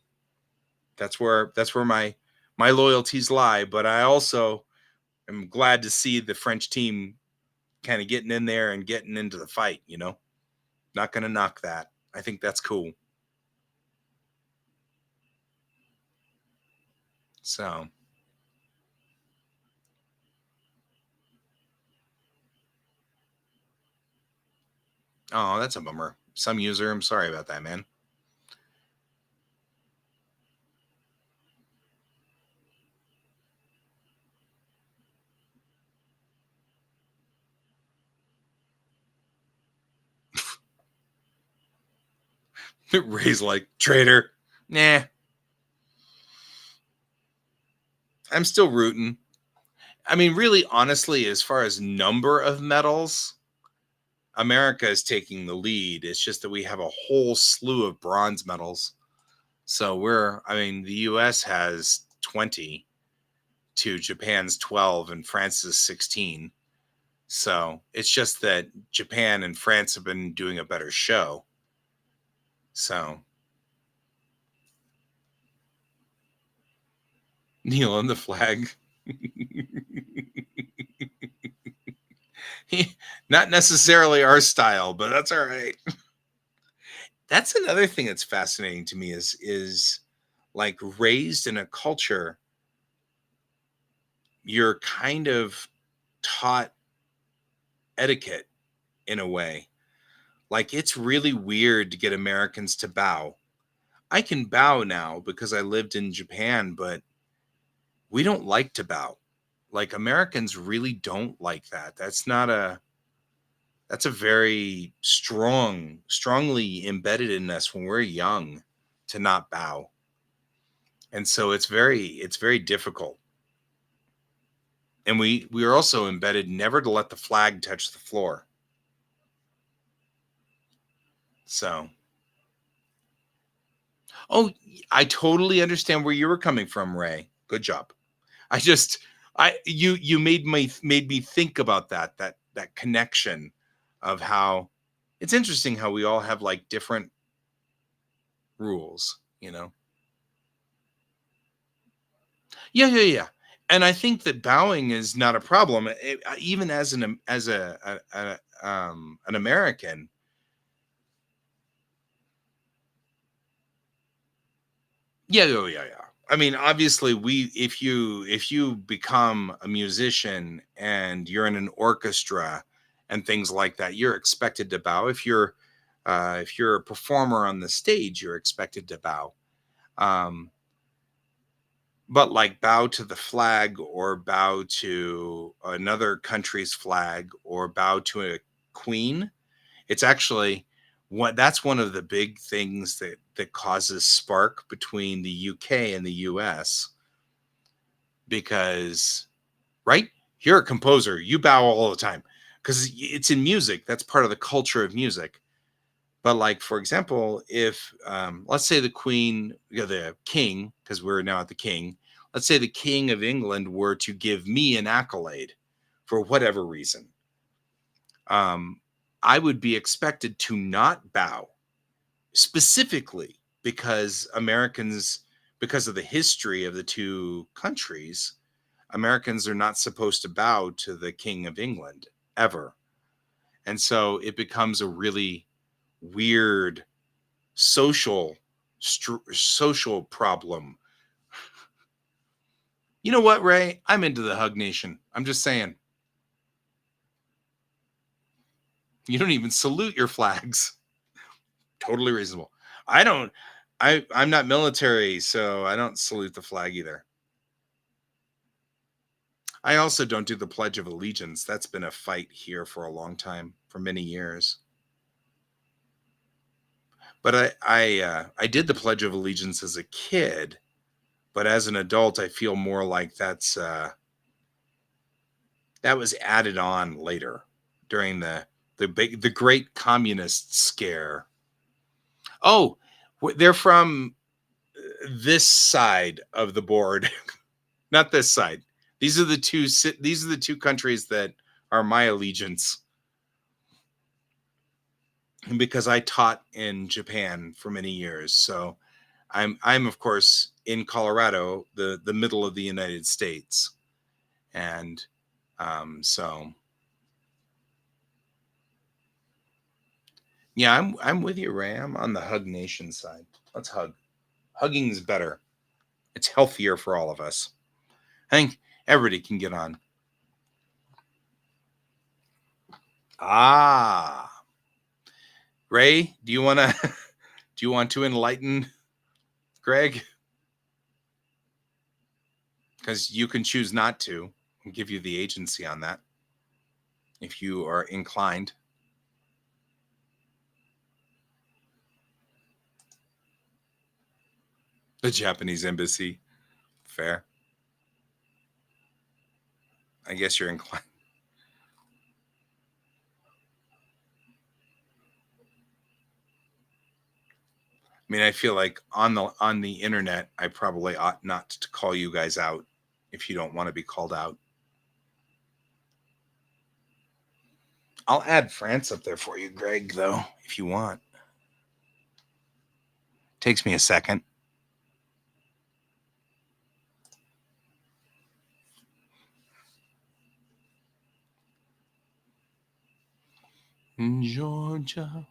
that's where my loyalties lie. But I also am glad to see the French team kind of getting in there and getting into the fight, you know. Not going to knock that. I think that's cool. So, oh, that's a bummer. Some user, I'm sorry about that, man. Ray's like, traitor. Nah, I'm still rooting. I mean, really, honestly, as far as number of medals, America is taking the lead. It's just that we have a whole slew of bronze medals. So the US has 20 to Japan's 12 and France's 16. So it's just that Japan and France have been doing a better show. So kneel on the flag. Not necessarily our style, but that's all right. That's another thing that's fascinating to me is like raised in a culture, you're kind of taught etiquette in a way. Like it's really weird to get Americans to bow. I can bow now because I lived in Japan, but we don't like to bow. Like Americans really don't like that. That's a very strongly embedded in us when we're young to not bow. And so it's very difficult. And we are also embedded never to let the flag touch the floor. So, oh, I totally understand where you were coming from, Ray. Good job. I just you made me think about that connection of how it's interesting how we all have like different rules, you know. Yeah. And I think that bowing is not a problem. Even as an American. Yeah. I mean, obviously, if you become a musician and you're in an orchestra and things like that, you're expected to bow. If you're a performer on the stage, you're expected to bow. Um, but like bow to the flag or bow to another country's flag or bow to a queen, it's actually that's one of the big things that causes spark between the UK and the US, because right, you're a composer, you bow all the time because it's in music, that's part of the culture of music. But like, for example, if let's say the queen, the king, because we're now at the king, let's say the king of England were to give me an accolade for whatever reason, um, I would be expected to not bow, specifically because of the history of the two countries, Americans are not supposed to bow to the King of England ever. And so it becomes a really weird social problem. You know what, Ray? I'm into the Hug Nation. I'm just saying. You don't even salute your flags. Totally reasonable. I don't I'm not military, so I don't salute the flag either. I also don't do the Pledge of Allegiance. That's been a fight here for a long time, for many years. But I did the Pledge of Allegiance as a kid, but as an adult, I feel more like that was added on later during the great communist scare. Oh, they're from this side of the board, not this side. These are the two countries that are my allegiance. And because I taught in Japan for many years, so I'm of course in Colorado, the middle of the United States, and so yeah, I'm with you, Ray. I'm on the Hug Nation side. Let's hug. Hugging's better. It's healthier for all of us. I think everybody can get on. Ah, Ray, do you want to do you want to enlighten Greg? Because you can choose not to. I'll give you the agency on that if you are inclined. The Japanese embassy. Fair. I guess you're inclined. I mean, I feel like on the internet, I probably ought not to call you guys out if you don't want to be called out. I'll add France up there for you, Greg, though, if you want. Takes me a second. Georgia.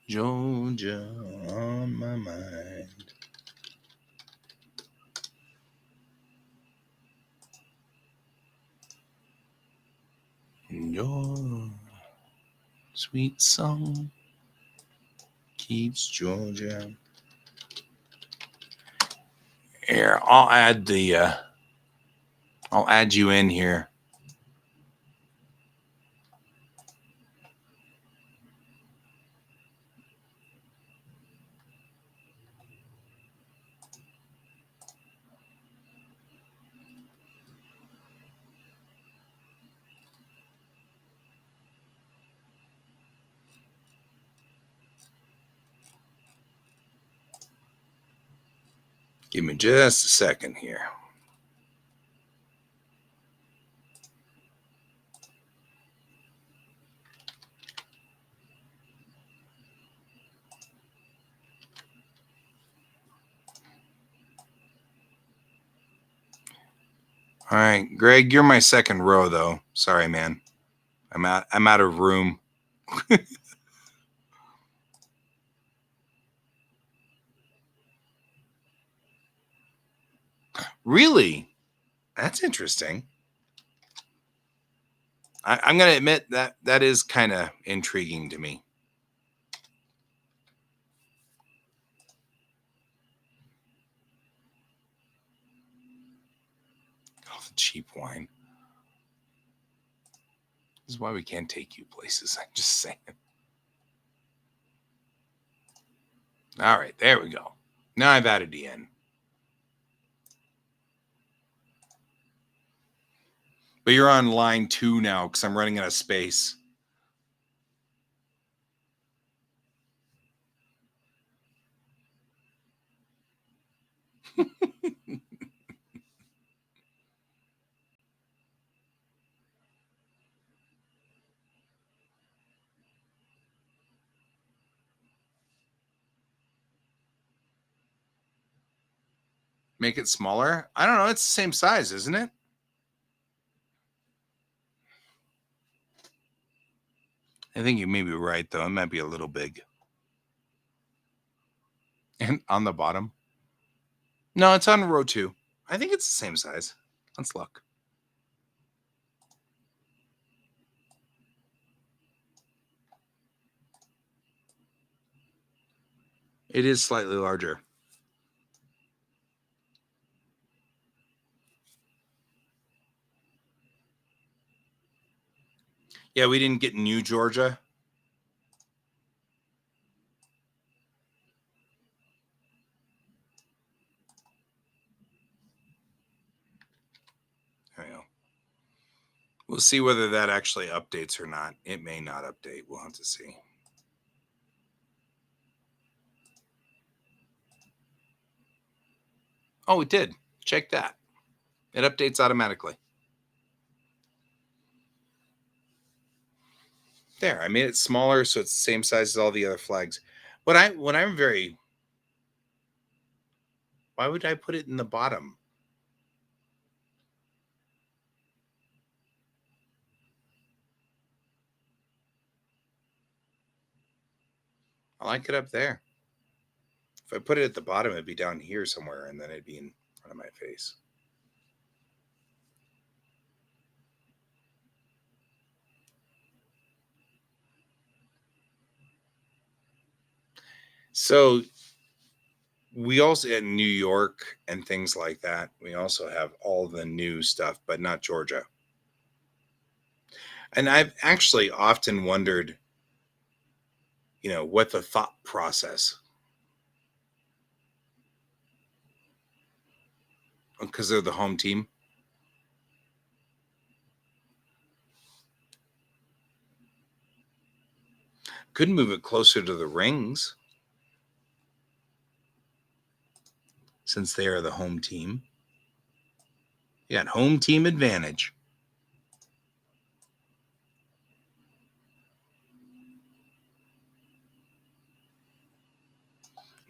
Georgia on my mind. Your sweet song keeps Georgia. Here, I'll add you in here. Give me just a second here. All right, Greg, you're my second row though. Sorry, man. I'm out of room. Really? That's interesting. I'm going to admit that is kind of intriguing to me. Oh, the cheap wine. This is why we can't take you places. I'm just saying. All right, there we go. Now I've added you in. But you're on line 2 now because I'm running out of space. Make it smaller? I don't know. It's the same size, isn't it? I think you may be right, though. It might be a little big. And on the bottom? No, it's on row 2. I think it's the same size. Let's look. It is slightly larger. Yeah, we didn't get New Georgia. There we go. We'll see whether that actually updates or not. It may not update. We'll have to see. Oh, it did. Check that. It updates automatically. There, I made it smaller so it's the same size as all the other flags. Why would I put it in the bottom? I like it up there. If I put it at the bottom, it'd be down here somewhere, and then it'd be in front of my face. So we also in New York and things like that, we also have all the new stuff, but not Georgia. And I've actually often wondered, what the thought process, because they're the home team. Could move it closer to the rings since they are the home team. You got home team advantage.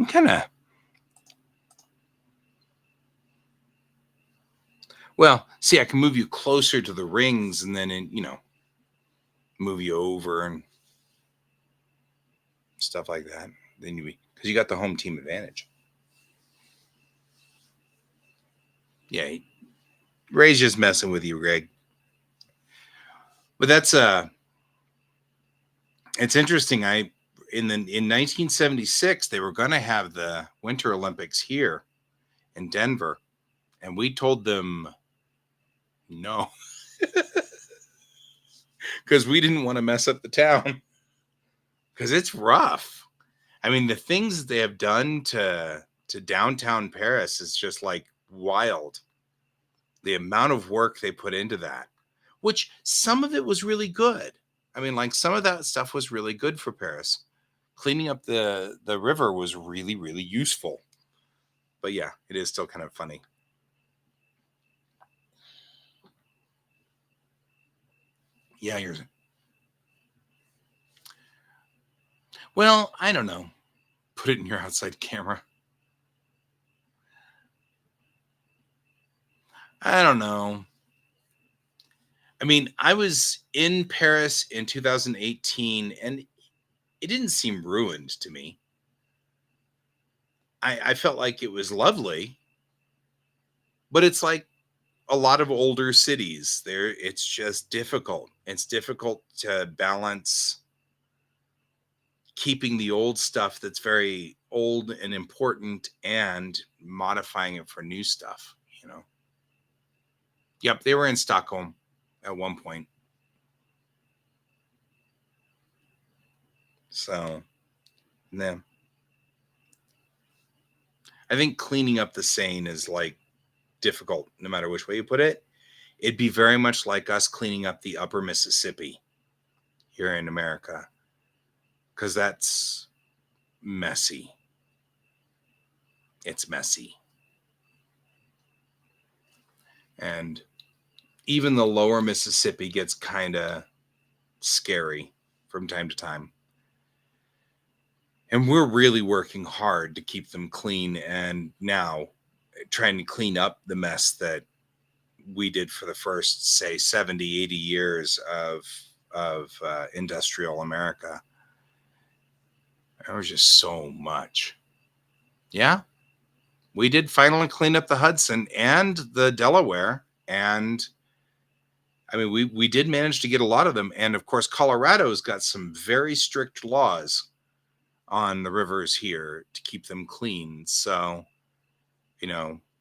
Kind of. Well, see, I can move you closer to the rings and then, move you over and stuff like that. Then because you got the home team advantage. Yeah, Ray's just messing with you, Greg. But that's it's interesting. In 1976 they were going to have the Winter Olympics here in Denver, and we told them no because we didn't want to mess up the town because it's rough. I mean, the things they have done to downtown Paris is just like wild. The amount of work they put into that, which some of it was really good. I mean, like some of that stuff was really good for Paris. Cleaning up the river was really, really useful. But yeah, it is still kind of funny. Yeah, you're. Well, I don't know. Put it in your outside camera. I don't know. I mean, I was in Paris in 2018 and it didn't seem ruined to me. I felt like it was lovely, but it's like a lot of older cities. It's just difficult. It's difficult to balance keeping the old stuff that's very old and important and modifying it for new stuff. Yep, they were in Stockholm at one point. So, yeah. I think cleaning up the Seine is like difficult no matter which way you put it. It'd be very much like us cleaning up the upper Mississippi here in America because that's messy. It's messy. And even the lower Mississippi gets kind of scary from time to time. And we're really working hard to keep them clean and now trying to clean up the mess that we did for the first, say, 70, 80 years of industrial America. There was just so much. Yeah, we did finally clean up the Hudson and the Delaware. And I mean, we did manage to get a lot of them. And of course, Colorado's got some very strict laws on the rivers here to keep them clean. So,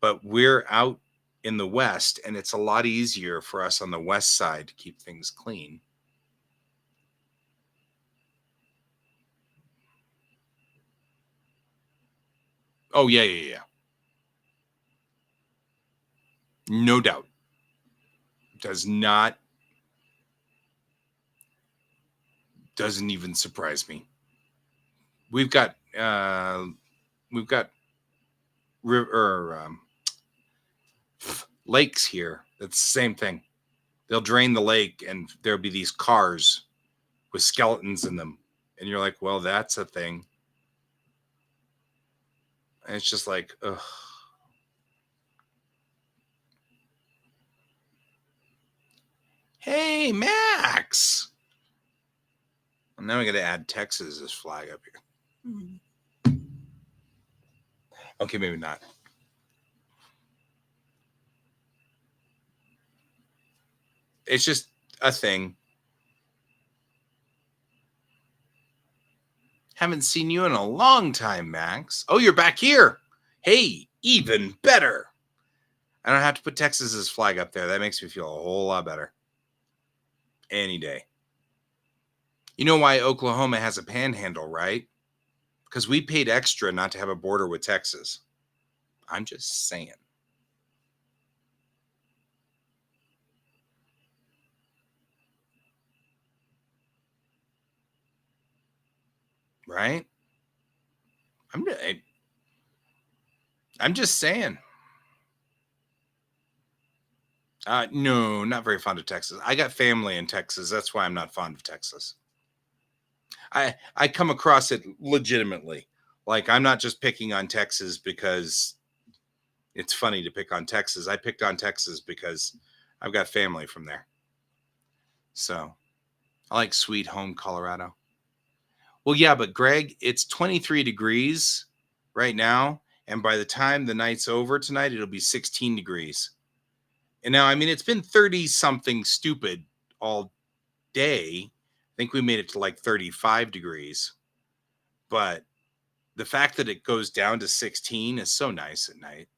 but we're out in the West and it's a lot easier for us on the West side to keep things clean. Oh, yeah. No doubt. Doesn't even surprise me. We've got lakes here. That's the same thing. They'll drain the lake and there'll be these cars with skeletons in them. And you're like, well, that's a thing. And it's just like, ugh. Hey, Max. And now we got to add Texas's flag up here. Okay, maybe not. It's just a thing. Haven't seen you in a long time, Max. Oh, you're back here. Hey, even better. I don't have to put Texas's flag up there. That makes me feel a whole lot better. Any day. You know why Oklahoma has a panhandle, right? Because we paid extra not to have a border with Texas. I'm just saying. Right? I'm just saying. No, not very fond of Texas. I got family in Texas. That's why I'm not fond of Texas. I come across it legitimately. Like, I'm not just picking on Texas because it's funny to pick on Texas. I picked on Texas because I've got family from there. So I like sweet home Colorado. Well, yeah, but Greg, it's 23 degrees right now. And by the time the night's over tonight, it'll be 16 degrees. And now, I mean, it's been 30 something stupid all day. I think we made it to like 35 degrees. But the fact that it goes down to 16 is so nice at night.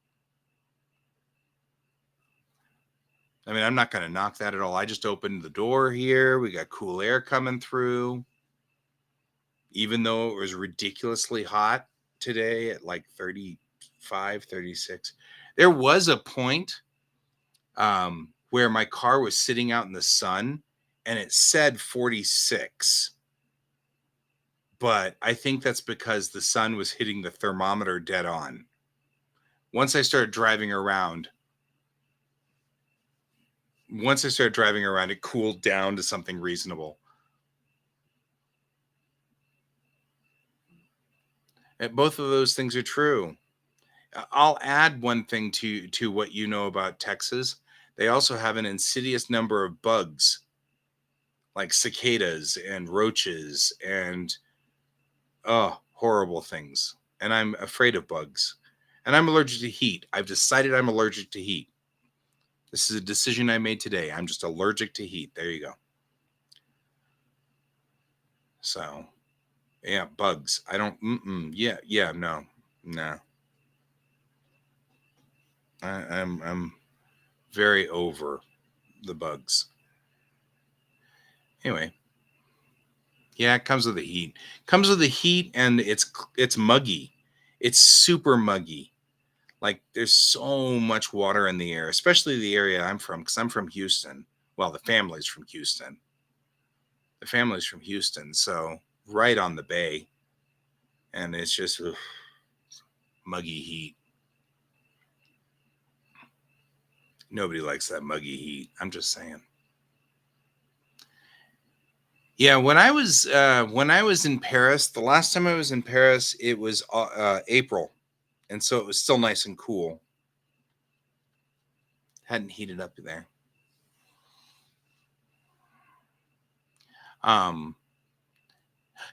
I mean, I'm not going to knock that at all. I just opened the door here. We got cool air coming through. Even though it was ridiculously hot today at like 35, 36. There was a point where my car was sitting out in the sun and it said 46. But I think that's because the sun was hitting the thermometer dead on. Once I started driving around, it cooled down to something reasonable. And both of those things are true. I'll add one thing to what you know about Texas. They also have an insidious number of bugs, like cicadas and roaches and horrible things. And I'm afraid of bugs. And I'm allergic to heat. I've decided I'm allergic to heat. This is a decision I made today. I'm just allergic to heat. There you go. So, yeah, bugs. I don't. Yeah. No. I'm very over the bugs. Anyway, yeah, it comes with the heat. Comes with the heat, and it's muggy. It's super muggy. Like, there's so much water in the air, especially the area I'm from, because I'm from Houston. Well, the family's from Houston. So right on the bay, and it's just muggy heat. Nobody likes that muggy heat. I'm just saying. Yeah, when I was in Paris, the last time I was in Paris, it was April, and so it was still nice and cool. Hadn't heated up there.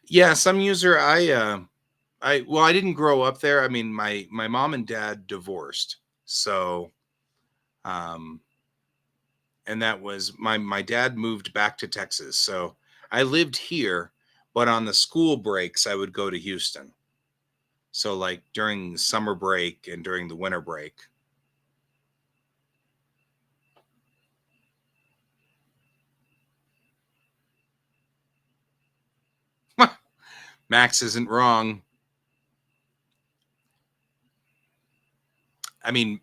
Yeah, some user I didn't grow up there. I mean, my mom and dad divorced, so and that was my dad moved back to Texas, so I lived here, but on the school breaks I would go to Houston. So like during summer break and during the winter break. Max isn't wrong. I mean,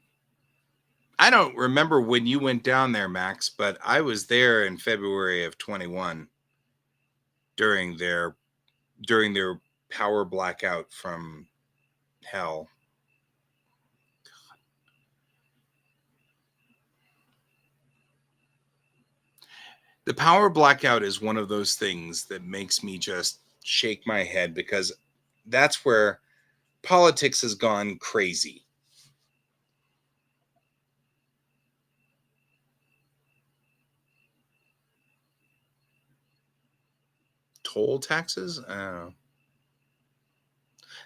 I don't remember when you went down there, Max, but I was there in February of 21 during their power blackout from hell. The power blackout is one of those things that makes me just shake my head, because that's where politics has gone crazy. Toll taxes?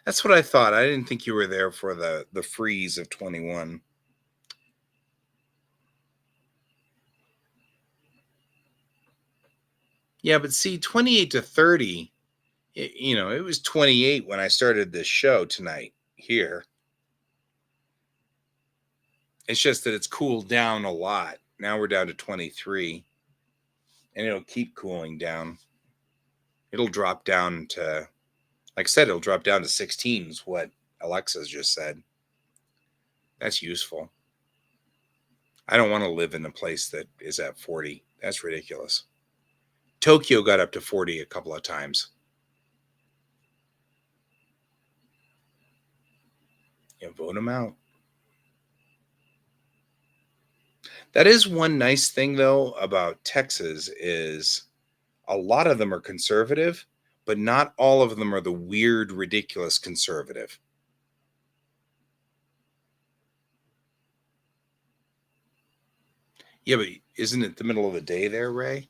That's what I thought. I didn't think you were there for the freeze of 21. Yeah, but see, 28 to 30, it was 28 when I started this show tonight here. It's just that it's cooled down a lot. Now we're down to 23, and it'll keep cooling down. It'll drop down to, like I said, it'll drop down to 16 is what Alexa's just said. That's useful. I don't want to live in a place that is at 40. That's ridiculous. Tokyo got up to 40 a couple of times. Yeah, vote them out. That is one nice thing, though, about Texas is a lot of them are conservative, but not all of them are the weird, ridiculous conservative. Yeah, but isn't it the middle of the day there, Ray?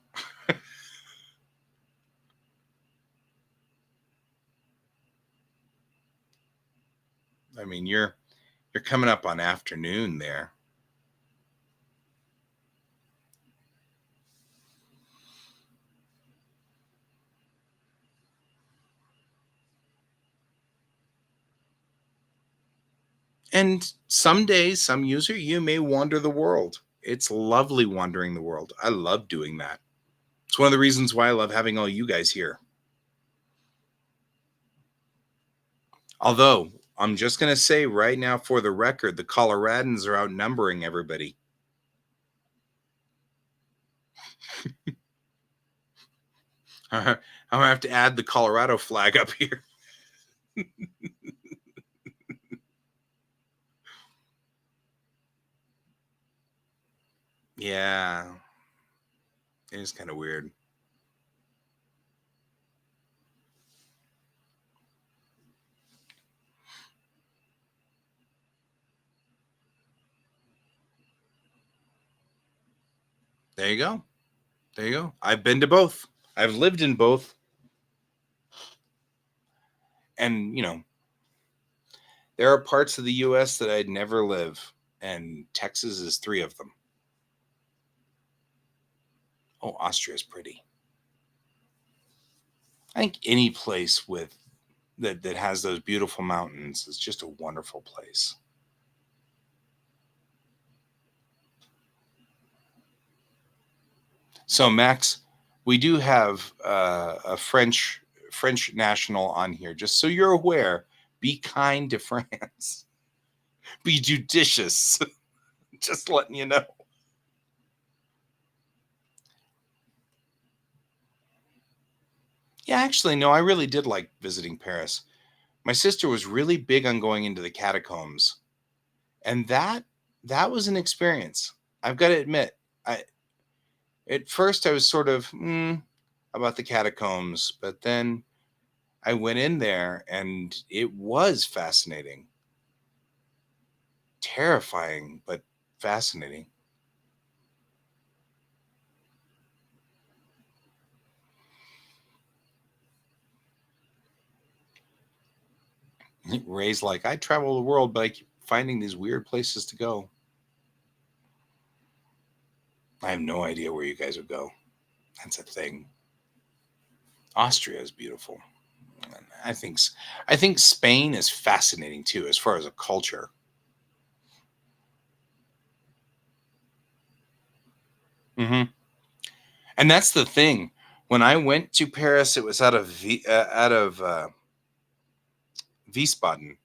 I mean, you're coming up on afternoon there. And some days, some user, you may wander the world. It's lovely wandering the world. I love doing that. It's one of the reasons why I love having all you guys here. Although, I'm just going to say right now, for the record, the Coloradans are outnumbering everybody. I'm going to have to add the Colorado flag up here. Yeah. It is kind of weird. There you go. There you go. I've been to both. I've lived in both. And, there are parts of the U.S. that I'd never live, and Texas is 3 of them. Oh, Austria is pretty. I think any place with that has those beautiful mountains is just a wonderful place. So, Max, we do have a French national on here, just so you're aware. Be kind to France. Be judicious. Just letting you know. Yeah, actually, no, I really did like visiting Paris. My sister was really big on going into the catacombs, and that was an experience. I've got to admit, at first I was sort of about the catacombs, but then I went in there and it was fascinating. Terrifying, but fascinating. Ray's like, I travel the world, but I keep finding these weird places to go. I have no idea where you guys would go. That's a thing. Austria is beautiful. I think Spain is fascinating too, as far as a culture. Mm-hmm. And that's the thing. When I went to Paris, it was out of Wiesbaden,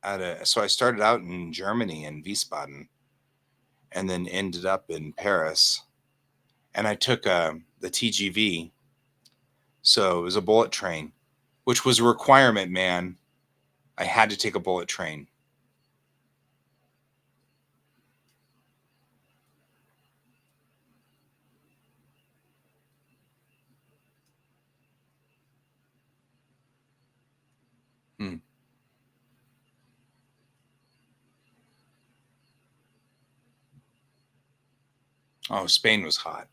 So I started out in Germany in Wiesbaden, and then ended up in Paris. And I took the TGV, so it was a bullet train, which was a requirement, man. I had to take a bullet train. Hmm. Oh, Spain was hot.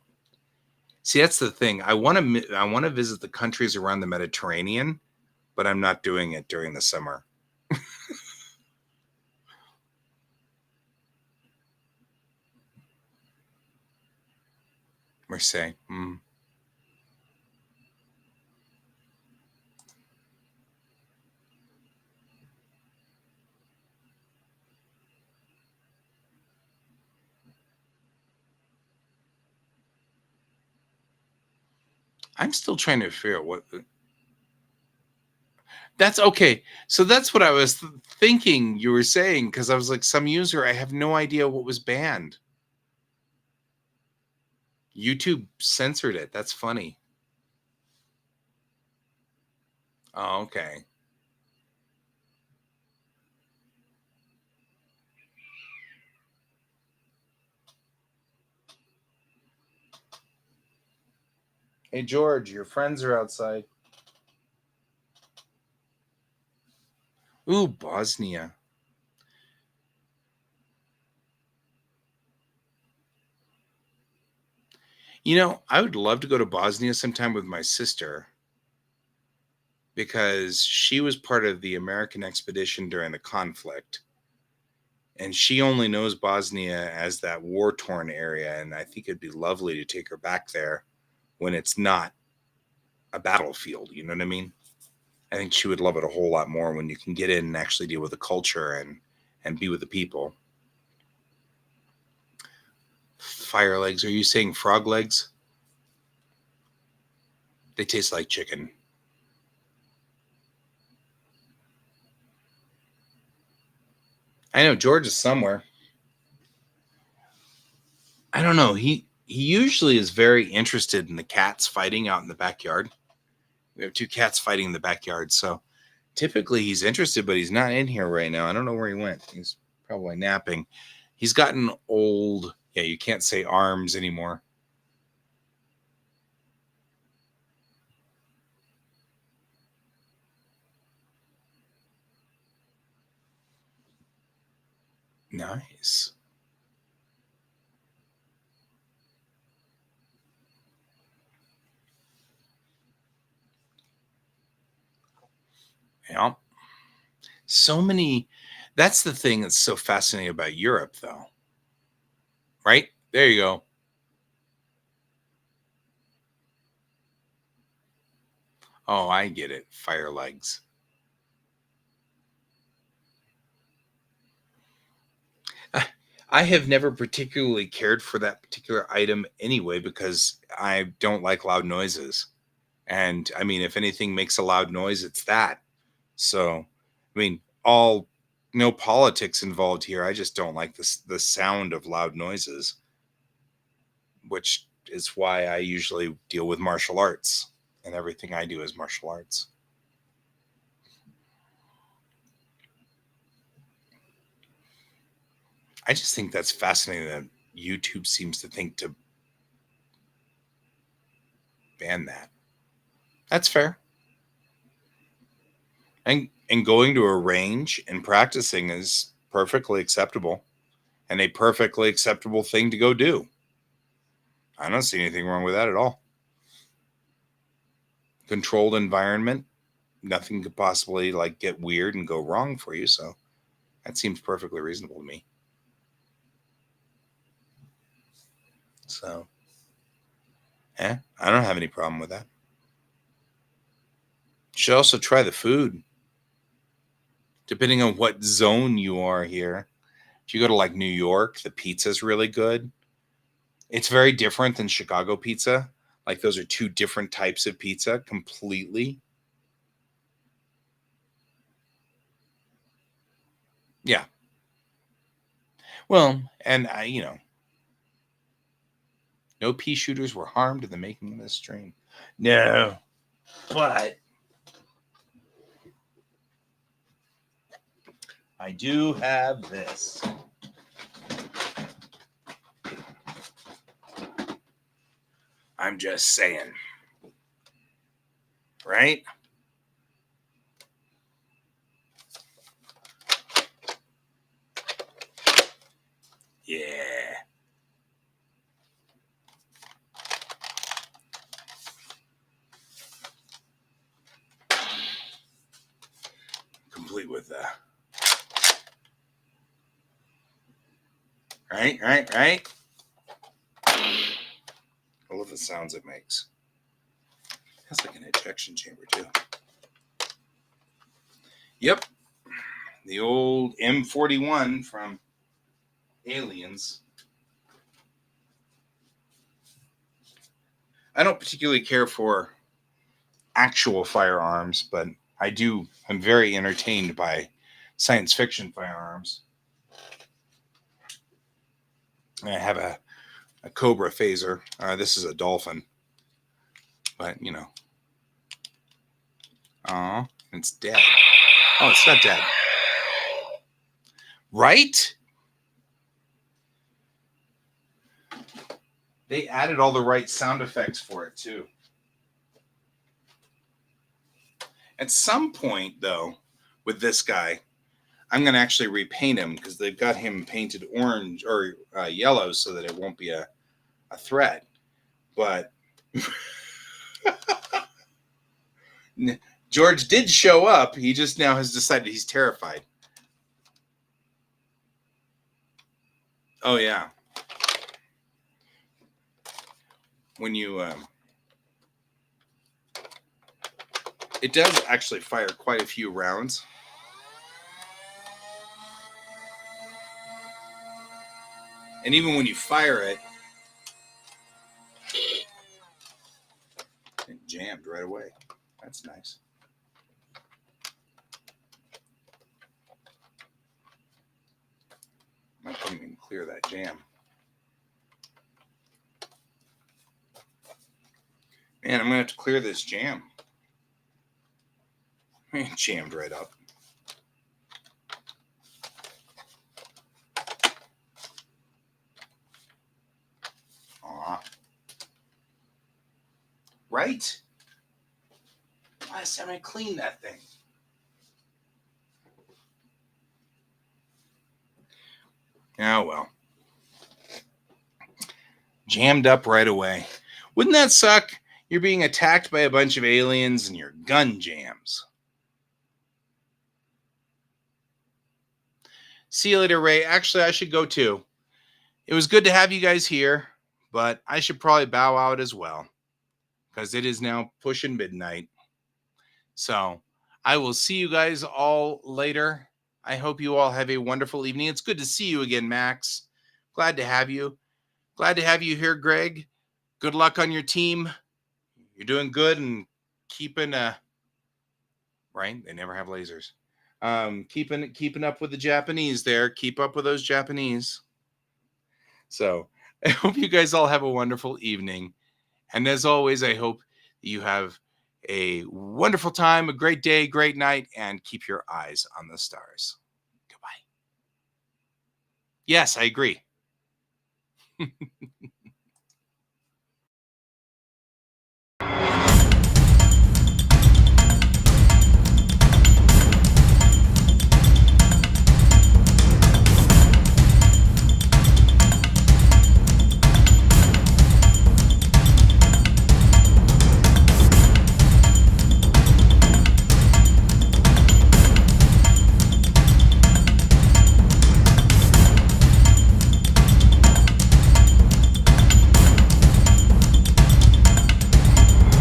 See, that's the thing. I want to visit the countries around the Mediterranean, but I'm not doing it during the summer. Marseille. I'm still trying to figure out what. That's okay. So that's what I was thinking you were saying, because I was like, some user, I have no idea what was banned. YouTube censored it. That's funny. Oh, okay. Hey, George, your friends are outside. Ooh, Bosnia. I would love to go to Bosnia sometime with my sister, because she was part of the American expedition during the conflict. And she only knows Bosnia as that war torn area. And I think it'd be lovely to take her back there when it's not a battlefield. You know what I mean? I think she would love it a whole lot more when you can get in and actually deal with the culture and be with the people. Fire legs. Are you saying frog legs? They taste like chicken. I know George is somewhere. I don't know. He usually is very interested in the cats fighting out in the backyard. We have two cats fighting in the backyard, so typically he's interested, but he's not in here right now. I don't know where he went. He's probably napping. He's gotten old. Yeah, you can't say arms anymore. Nice. Yeah. So many. That's the thing that's so fascinating about Europe, though. Right? There you go. Oh, I get it. Fire legs. I have never particularly cared for that particular item anyway, because I don't like loud noises. And I mean, if anything makes a loud noise, it's that. So, I mean, all no politics involved here. I just don't like the sound of loud noises, which is why I usually deal with martial arts, and everything I do is martial arts. I just think that's fascinating that YouTube seems to think to ban that. That's fair. And going to a range and practicing is perfectly acceptable, and a perfectly acceptable thing to go do. I don't see anything wrong with that at all. Controlled environment, nothing could possibly like get weird and go wrong for you, so that seems perfectly reasonable to me. So, I don't have any problem with that. You should also try the food, depending on what zone you are here. If you go to like New York, the pizza's really good. It's very different than Chicago pizza. Like those are two different types of pizza completely. Yeah. Well, and no pea shooters were harmed in the making of this stream. No, but I do have this. I'm just saying. Right? Yeah. Complete with that. Right? I love the sounds it makes. That's like an ejection chamber, too. Yep. The old M41 from Aliens. I don't particularly care for actual firearms, but I'm very entertained by science fiction firearms. I have a Cobra phaser. This is a Dolphin. But, it's dead. Oh, it's not dead. Right? They added all the right sound effects for it, too. At some point, though, with this guy, I'm going to actually repaint him because they've got him painted orange or yellow so that it won't be a threat. But George did show up. He just now has decided he's terrified. Oh, yeah. When you... it does actually fire quite a few rounds. And even when you fire it, it jammed right away. That's nice. I couldn't even clear that jam. Man, I'm going to have to clear this jam. It jammed right up. Aw. Right? Last time I cleaned that thing. Oh, well. Jammed up right away. Wouldn't that suck? You're being attacked by a bunch of aliens and your gun jams. See you later, Ray. Actually, I should go too. It was good to have you guys here, but I should probably bow out as well because it is now pushing midnight. So I will see you guys all later. I hope you all have a wonderful evening. It's good to see you again, Max. Glad to have you. Glad to have you here, Greg. Good luck on your team. You're doing good and keeping right. They never have lasers. Keeping up with the Japanese there. Keep up with those Japanese. So I hope you guys all have a wonderful evening. And as always, I hope you have a wonderful time, a great day, great night, and keep your eyes on the stars. Goodbye. Yes, I agree.